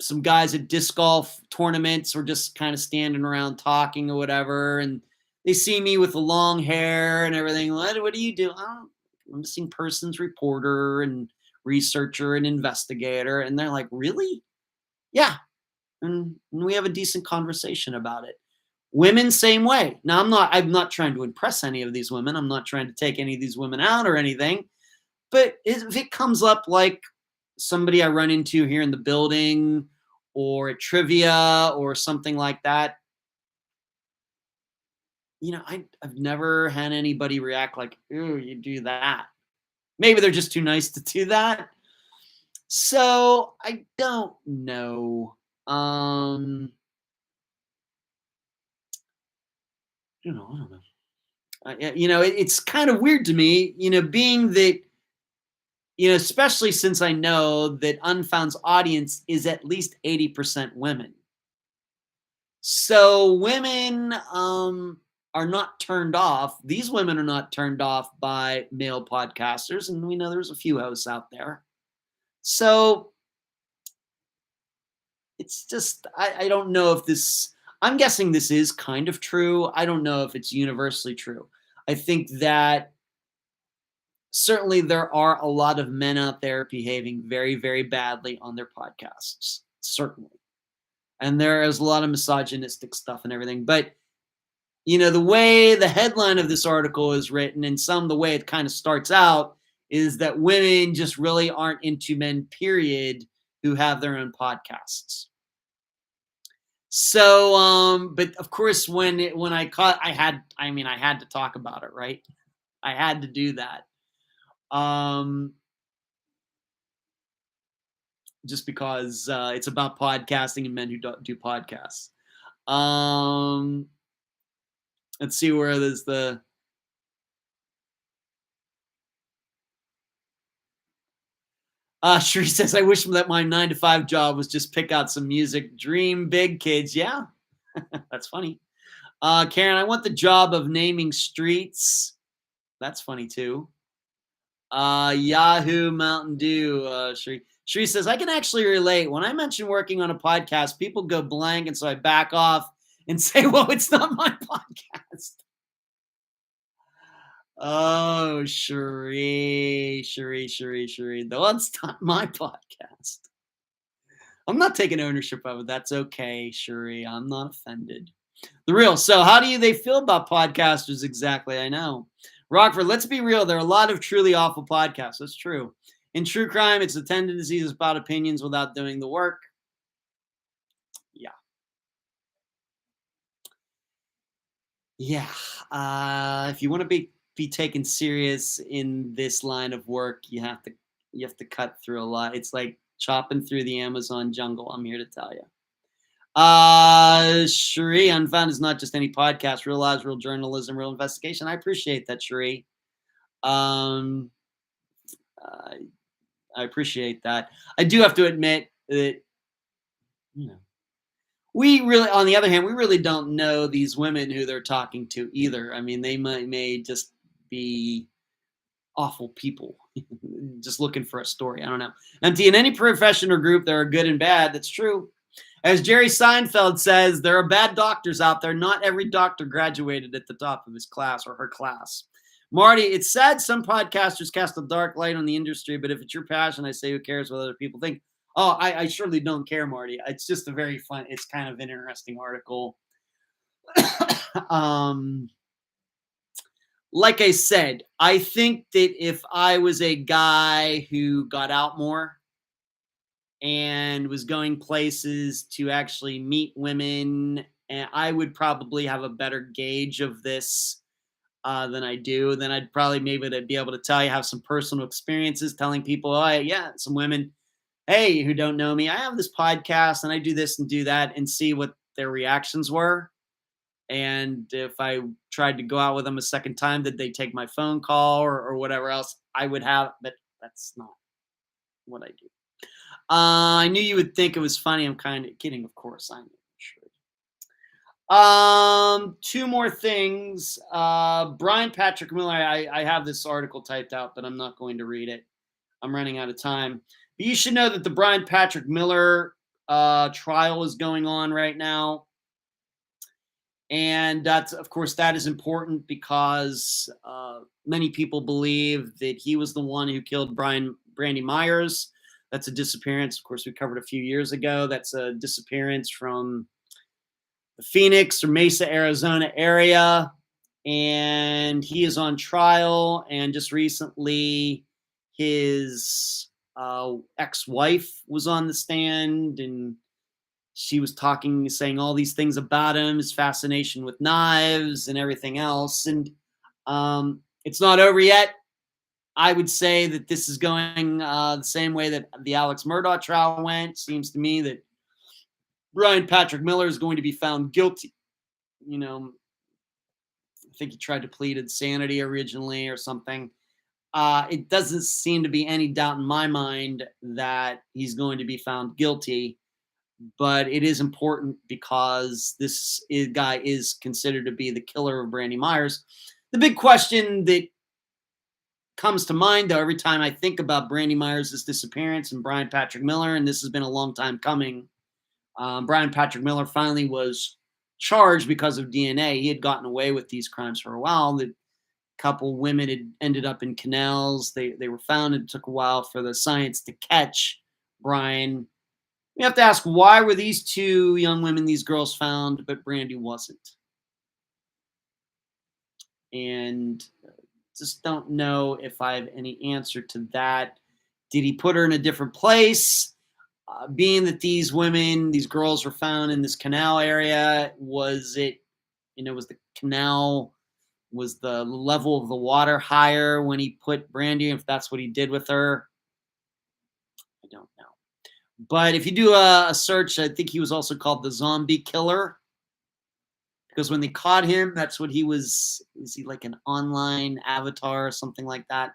some guys at disc golf tournaments or just kind of standing around talking or whatever, and they see me with the long hair and everything. What do you do? Oh, I'm a missing persons reporter and researcher and investigator. And they're like, really? Yeah. And we have a decent conversation about it. Women, same way. Now, I'm not trying to impress any of these women. I'm not trying to take any of these women out or anything. But if it comes up like somebody I run into here in the building or at trivia or something like that, I've never had anybody react like, "Ooh, you do that." Maybe they're just too nice to do that. So I don't know. I don't know. It's kind of weird to me, being that, especially since I know that Unfound's audience is at least 80% women. So women are not turned off. These women are not turned off by male podcasters, and we know there's a few hosts out there. So it's just I don't know if this. I'm guessing this is kind of true. I don't know if it's universally true. I think that certainly there are a lot of men out there behaving very, very badly on their podcasts. Certainly. And there is a lot of misogynistic stuff and everything. But the way the headline of this article is written and the way it kind of starts out is that women just really aren't into men, period, who have their own podcasts. So, but of course, when I had to talk about it, right? I had to do that. Just because it's about podcasting and men who do podcasts. Let's see where there's the. Sheree says, I wish that my 9 to 5 job was just pick out some music. Dream big, kids. Yeah, that's funny. Karen, I want the job of naming streets. That's funny too. Yahoo Mountain Dew. Sheree says, I can actually relate. When I mention working on a podcast, people go blank, and so I back off and say, well, it's not my podcast. Oh, Sheree. No, it's not my podcast. I'm not taking ownership of it. That's okay, Sheree. I'm not offended. The real. So how do they feel about podcasters exactly? I know. Rockford, let's be real. There are a lot of truly awful podcasts. That's true. In true crime, it's a tendency to spout opinions without doing the work. Yeah. Yeah. If you want to be taken serious in this line of work, you have to cut through a lot. It's like chopping through the Amazon jungle. I'm here to tell you. Cherie, Unfound is not just any podcast. Real lives, real journalism, real investigation. I appreciate that, Cherie. I appreciate that. I do have to admit that, we really, on the other hand, we really don't know these women who they're talking to either. I mean, they may just be awful people, just looking for a story. I don't know. Empty, in any profession or group, there are good and bad. That's true. As Jerry Seinfeld says, there are bad doctors out there. Not every doctor graduated at the top of his class or her class. Marty, it's sad some podcasters cast a dark light on the industry, but if it's your passion, I say, who cares what other people think? Oh, I surely don't care, Marty. It's just it's kind of an interesting article. Like I said, I think that if I was a guy who got out more and was going places to actually meet women, and I would probably have a better gauge of this than I do. Then I'd probably maybe be able to tell you, have some personal experiences telling people, oh, yeah, some women, hey, who don't know me, I have this podcast and I do this and do that, and see what their reactions were. And if I tried to go out with them a second time, did they take my phone call or whatever else I would have? But that's not what I do. I knew you would think it was funny. I'm kind of kidding, of course. I'm sure. 2 more things. Brian Patrick Miller. I have this article typed out, but I'm not going to read it. I'm running out of time. But you should know that the Brian Patrick Miller trial is going on right now. And that's, of course, that is important because many people believe that he was the one who killed Brandy Myers. That's a disappearance. Of course, we covered a few years ago. That's a disappearance from the Phoenix or Mesa, Arizona area. And he is on trial. And just recently, his ex-wife was on the stand, and she was talking, saying all these things about him, his fascination with knives and everything else. And it's not over yet. I would say that this is going the same way that the Alex Murdaugh trial went. Seems to me that Brian Patrick Miller is going to be found guilty. You know, I think he tried to plead insanity originally or something. It doesn't seem to be any doubt in my mind that he's going to be found guilty. But it is important because guy is considered to be the killer of Brandy Myers. The big question that comes to mind, though, every time I think about Brandy Myers' disappearance and Brian Patrick Miller, and this has been a long time coming, Brian Patrick Miller finally was charged because of DNA. He had gotten away with these crimes for a while. The couple women had ended up in canals. They were found. It took a while for the science to catch Brian. We have to ask, why were these two young women, these girls, found, but Brandy wasn't? And just don't know if I have any answer to that. Did he put her in a different place? Being that these women, these girls were found in this canal area, was it, was the canal, was the level of the water higher when he put Brandy, if that's what he did with her? I don't know. But if you do a search, I think he was also called the zombie killer. Because when they caught him, that's what he was. Is he like an online avatar or something like that?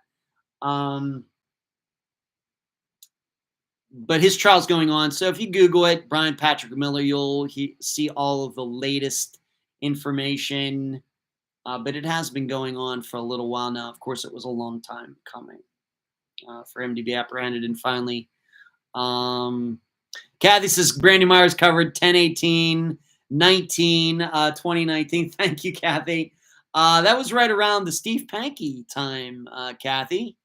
But his trial's going on. So if you Google it, Brian Patrick Miller, you'll see all of the latest information. But it has been going on for a little while now. Of course, it was a long time coming for him to be apprehended. And finally, Kathy says Brandy Myers covered 10/18/19, 2019. Thank you, Kathy. That was right around the Steve Pankey time, Kathy.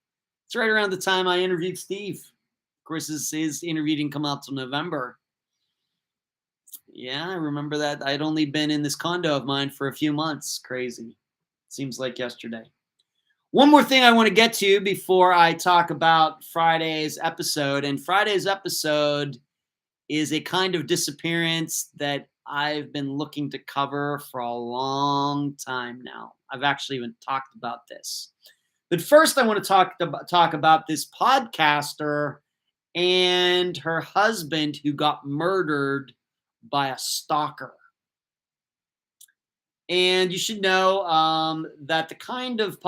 It's right around the time I interviewed Steve. Of course, his interview didn't come out till November. Yeah, I remember that. I'd only been in this condo of mine for a few months. Crazy. Seems like yesterday. One more thing I want to get to before I talk about Friday's episode. And Friday's episode is a kind of disappearance that I've been looking to cover for a long time now. I've actually even talked about this. But first, I want to talk about this podcaster and her husband who got murdered by a stalker. And you should know that the kind of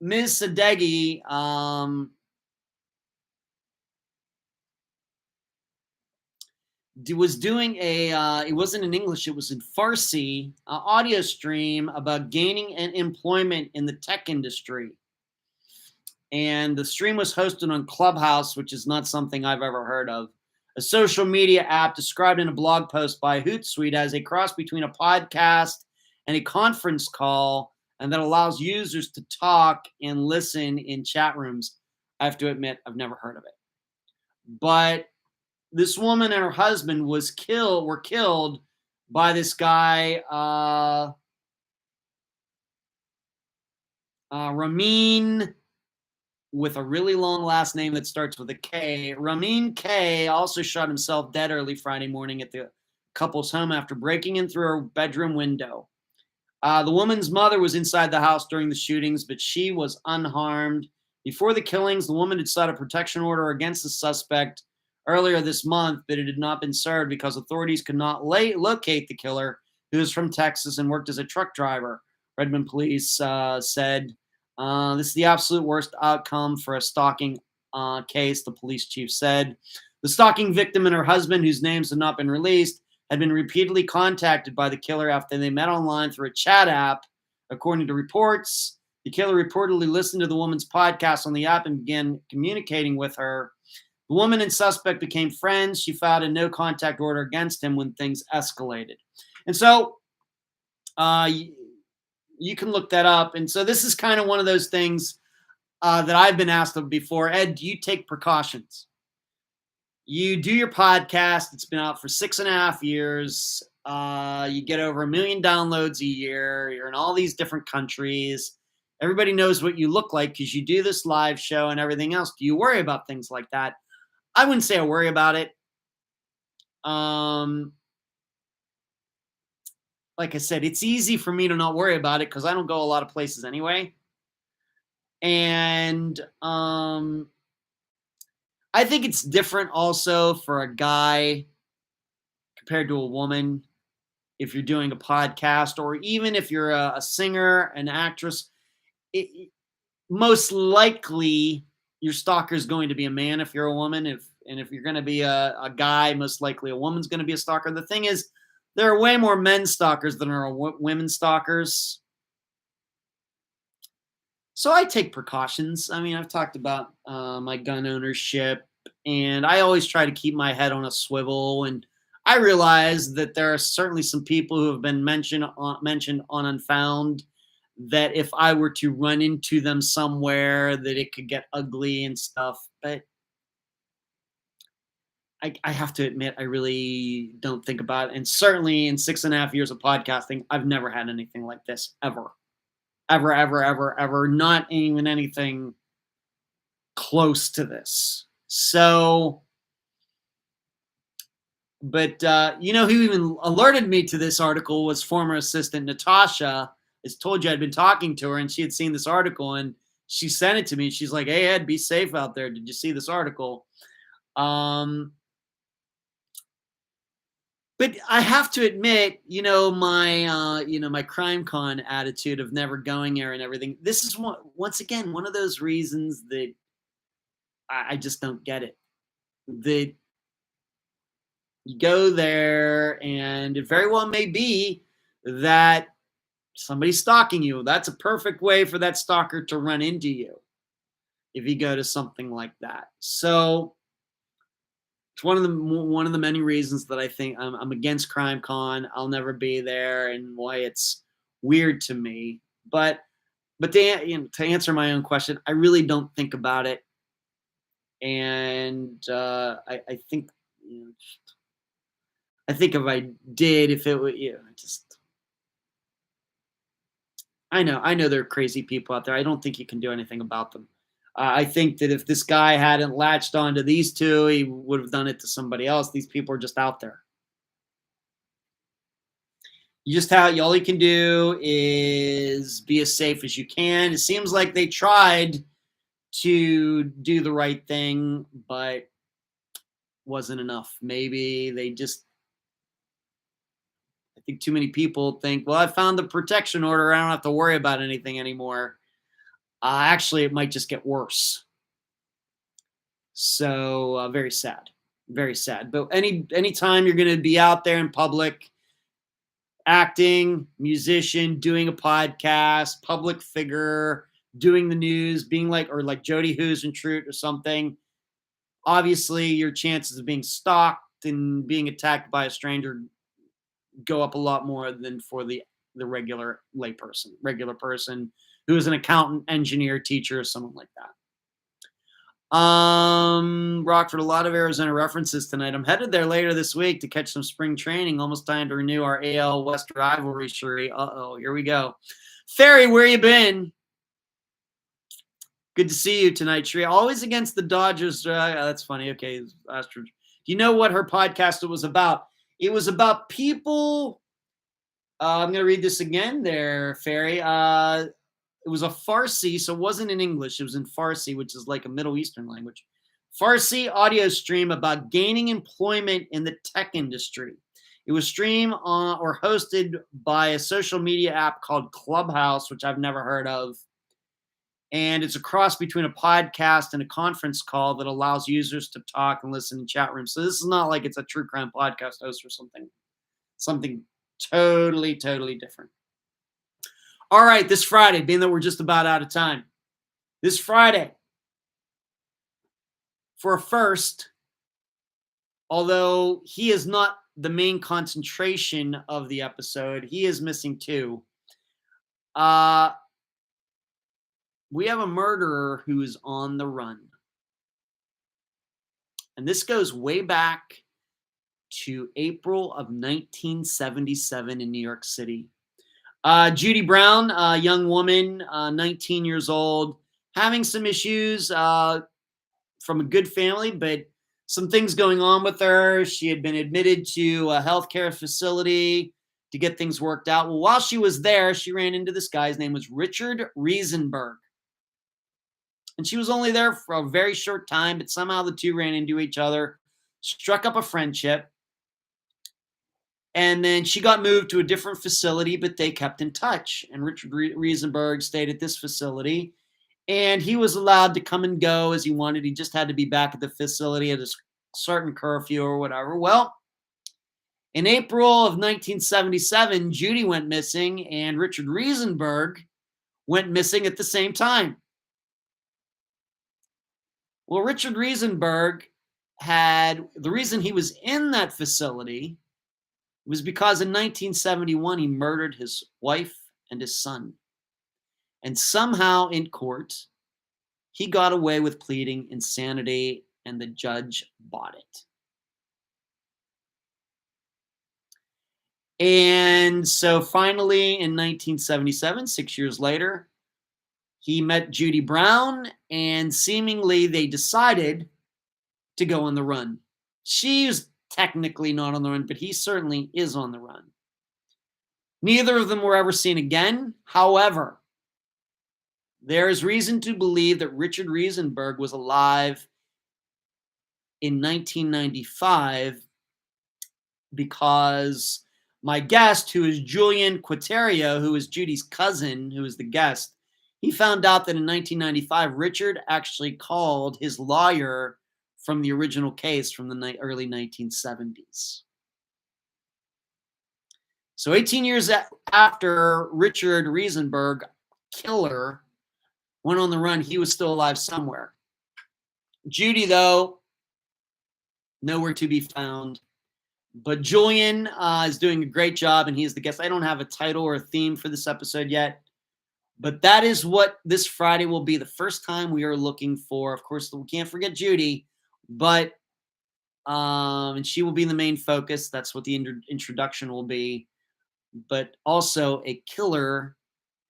Ms. Sadeghi was doing it wasn't in English, it was in Farsi, audio stream about gaining an employment in the tech industry. And the stream was hosted on Clubhouse, which is not something I've ever heard of. A social media app described in a blog post by Hootsuite as a cross between a podcast and a conference call, and that allows users to talk and listen in chat rooms. I have to admit, I've never heard of it. But this woman and her husband were killed by this guy, Ramin, with a really long last name that starts with a K. Ramin K also shot himself dead early Friday morning at the couple's home after breaking in through her bedroom window. The woman's mother was inside the house during the shootings, but she was unharmed. Before the killings, the woman had sought a protection order against the suspect earlier this month, but it had not been served because authorities could not locate the killer, who is from Texas and worked as a truck driver. Redmond police said, this is the absolute worst outcome for a stalking case, the police chief said. The stalking victim and her husband, whose names have not been released, had been repeatedly contacted by the killer after they met online through a chat app. According to reports, the killer reportedly listened to the woman's podcast on the app and began communicating with her. The woman and suspect became friends. She filed a no contact order against him when things escalated. And so you can look that up. And so this is kind of one of those things that I've been asked of before. Ed, do you take precautions? You do your podcast. It's been out for 6.5 years. You get over 1 million downloads a year. You're in all these different countries. Everybody knows what you look like because you do this live show and everything else. Do you worry about things like that? I wouldn't say I worry about it. Like I said, it's easy for me to not worry about it because I don't go a lot of places anyway. And I think it's different also for a guy compared to a woman. If you're doing a podcast, or even if you're a singer, an actress, most likely your stalker is going to be a man if you're a woman. If you're going to be a guy, most likely a woman's going to be a stalker. The thing is, there are way more men stalkers than there are women stalkers. So I take precautions. I mean, I've talked about my gun ownership, and I always try to keep my head on a swivel. And I realize that there are certainly some people who have been mentioned on Unfound that if I were to run into them somewhere, that it could get ugly and stuff. But I have to admit, I really don't think about it. And certainly in 6.5 years of podcasting, I've never had anything like this, ever. Ever, ever, ever, ever. Not even anything close to this. So, but who even alerted me to this article was former assistant Natasha. As told you, I'd been talking to her and she had seen this article and she sent it to me. She's like, "Hey Ed, be safe out there. Did you see this article?" But I have to admit, my crime con attitude of never going there and everything. This is once again one of those reasons that I just don't get it. That you go there, and it very well may be that somebody's stalking you. That's a perfect way for that stalker to run into you if you go to something like that. So it's one of the many reasons that I think I'm against Crime Con. I'll never be there, and why it's weird to me. But to answer my own question, I really don't think about it, and I think I think if I did, if it would, I know there are crazy people out there. I don't think you can do anything about them. I think that if this guy hadn't latched onto these two, he would have done it to somebody else. These people are just out there. All you can do is be as safe as you can. It seems like they tried to do the right thing, but wasn't enough. Maybe I think too many people think, well, I found the protection order. I don't have to worry about anything anymore. Actually, it might just get worse. So very sad, very sad. But anytime you're going to be out there in public, acting, musician, doing a podcast, public figure, doing the news, being like Jody Huisentruit or something, obviously your chances of being stalked and being attacked by a stranger go up a lot more than for the regular person who is an accountant, engineer, teacher, or someone like that. Rockford, a lot of Arizona references tonight. I'm headed there later this week to catch some spring training. Almost time to renew our AL West rivalry, Shuri. Here we go. Ferry, where you been? Good to see you tonight, Shuri. Always against the Dodgers. That's funny. Okay, Astro. Do you know what her podcast was about? It was about people. I'm going to read this again there, Ferry. It was a Farsi, so it wasn't in English. It was in Farsi, which is like a Middle Eastern language. Farsi audio stream about gaining employment in the tech industry. It was streamed or hosted by a social media app called Clubhouse, which I've never heard of. And it's a cross between a podcast and a conference call that allows users to talk and listen in chat rooms. So this is not like it's a true crime podcast host or something totally, totally different. All right, this Friday, being that we're just about out of time, this Friday, for a first, although he is not the main concentration of the episode, he is missing too. We have a murderer who is on the run. And this goes way back to April of 1977 in New York City. Judy Brown, a young woman, 19 years old, having some issues from a good family, but some things going on with her. She had been admitted to a healthcare facility to get things worked out. Well, while she was there, she ran into this guy. His name was Richard Riesenberg. And she was only there for a very short time, but somehow the two ran into each other, struck up a friendship. And then she got moved to a different facility, but they kept in touch. And Richard Riesenberg stayed at this facility. And he was allowed to come and go as he wanted. He just had to be back at the facility at a certain curfew or whatever. Well, in April of 1977, Judy went missing and Richard Riesenberg went missing at the same time. Well, Richard Riesenberg the reason he was in that facility was because in 1971, he murdered his wife and his son. And somehow in court, he got away with pleading insanity and the judge bought it. And so finally in 1977, 6 years later, he met Judy Brown and seemingly they decided to go on the run. She's technically not on the run, but he certainly is on the run. Neither of them were ever seen again. However, there is reason to believe that Richard Riesenberg was alive in 1995 because my guest, who is Julian Quaterio, who is Judy's cousin, who is the guest, he found out that in 1995, Richard actually called his lawyer from the original case from the early 1970s. So 18 years after Richard Riesenberg, killer, went on the run, he was still alive somewhere. Judy, though, nowhere to be found. But Julian is doing a great job, and he is the guest. I don't have a title or a theme for this episode yet. But that is what this Friday will be, the first time we are looking for. Of course, we can't forget Judy, but and she will be the main focus. That's what the introduction will be. But also a killer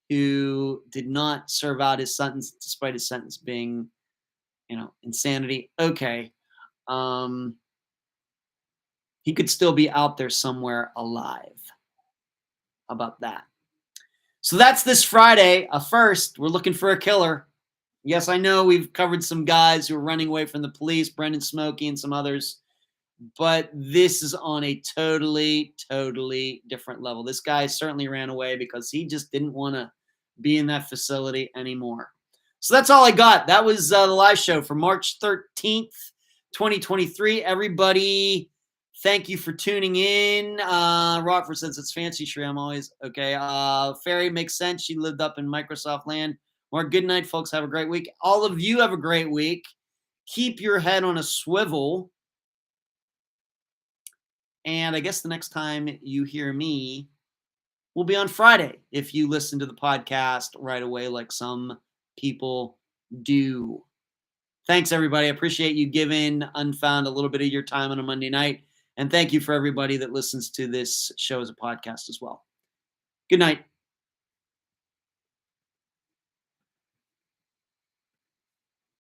who did not serve out his sentence, despite his sentence being, insanity. Okay. He could still be out there somewhere alive. How about that? So that's this Friday. First, we're looking for a killer. Yes, I know we've covered some guys who are running away from the police, Brendan Smokey and some others, but this is on a totally, totally different level. This guy certainly ran away because he just didn't want to be in that facility anymore. So that's all I got. That was the live show for March 13th, 2023. Everybody, thank you for tuning in. Rockford says it's fancy, Shree. I'm always okay. Ferry makes sense. She lived up in Microsoft land. Mark, good night, folks. Have a great week. All of you have a great week. Keep your head on a swivel. And I guess the next time you hear me will be on Friday if you listen to the podcast right away like some people do. Thanks, everybody. I appreciate you giving Unfound a little bit of your time on a Monday night. And thank you for everybody that listens to this show as a podcast as well. Good night.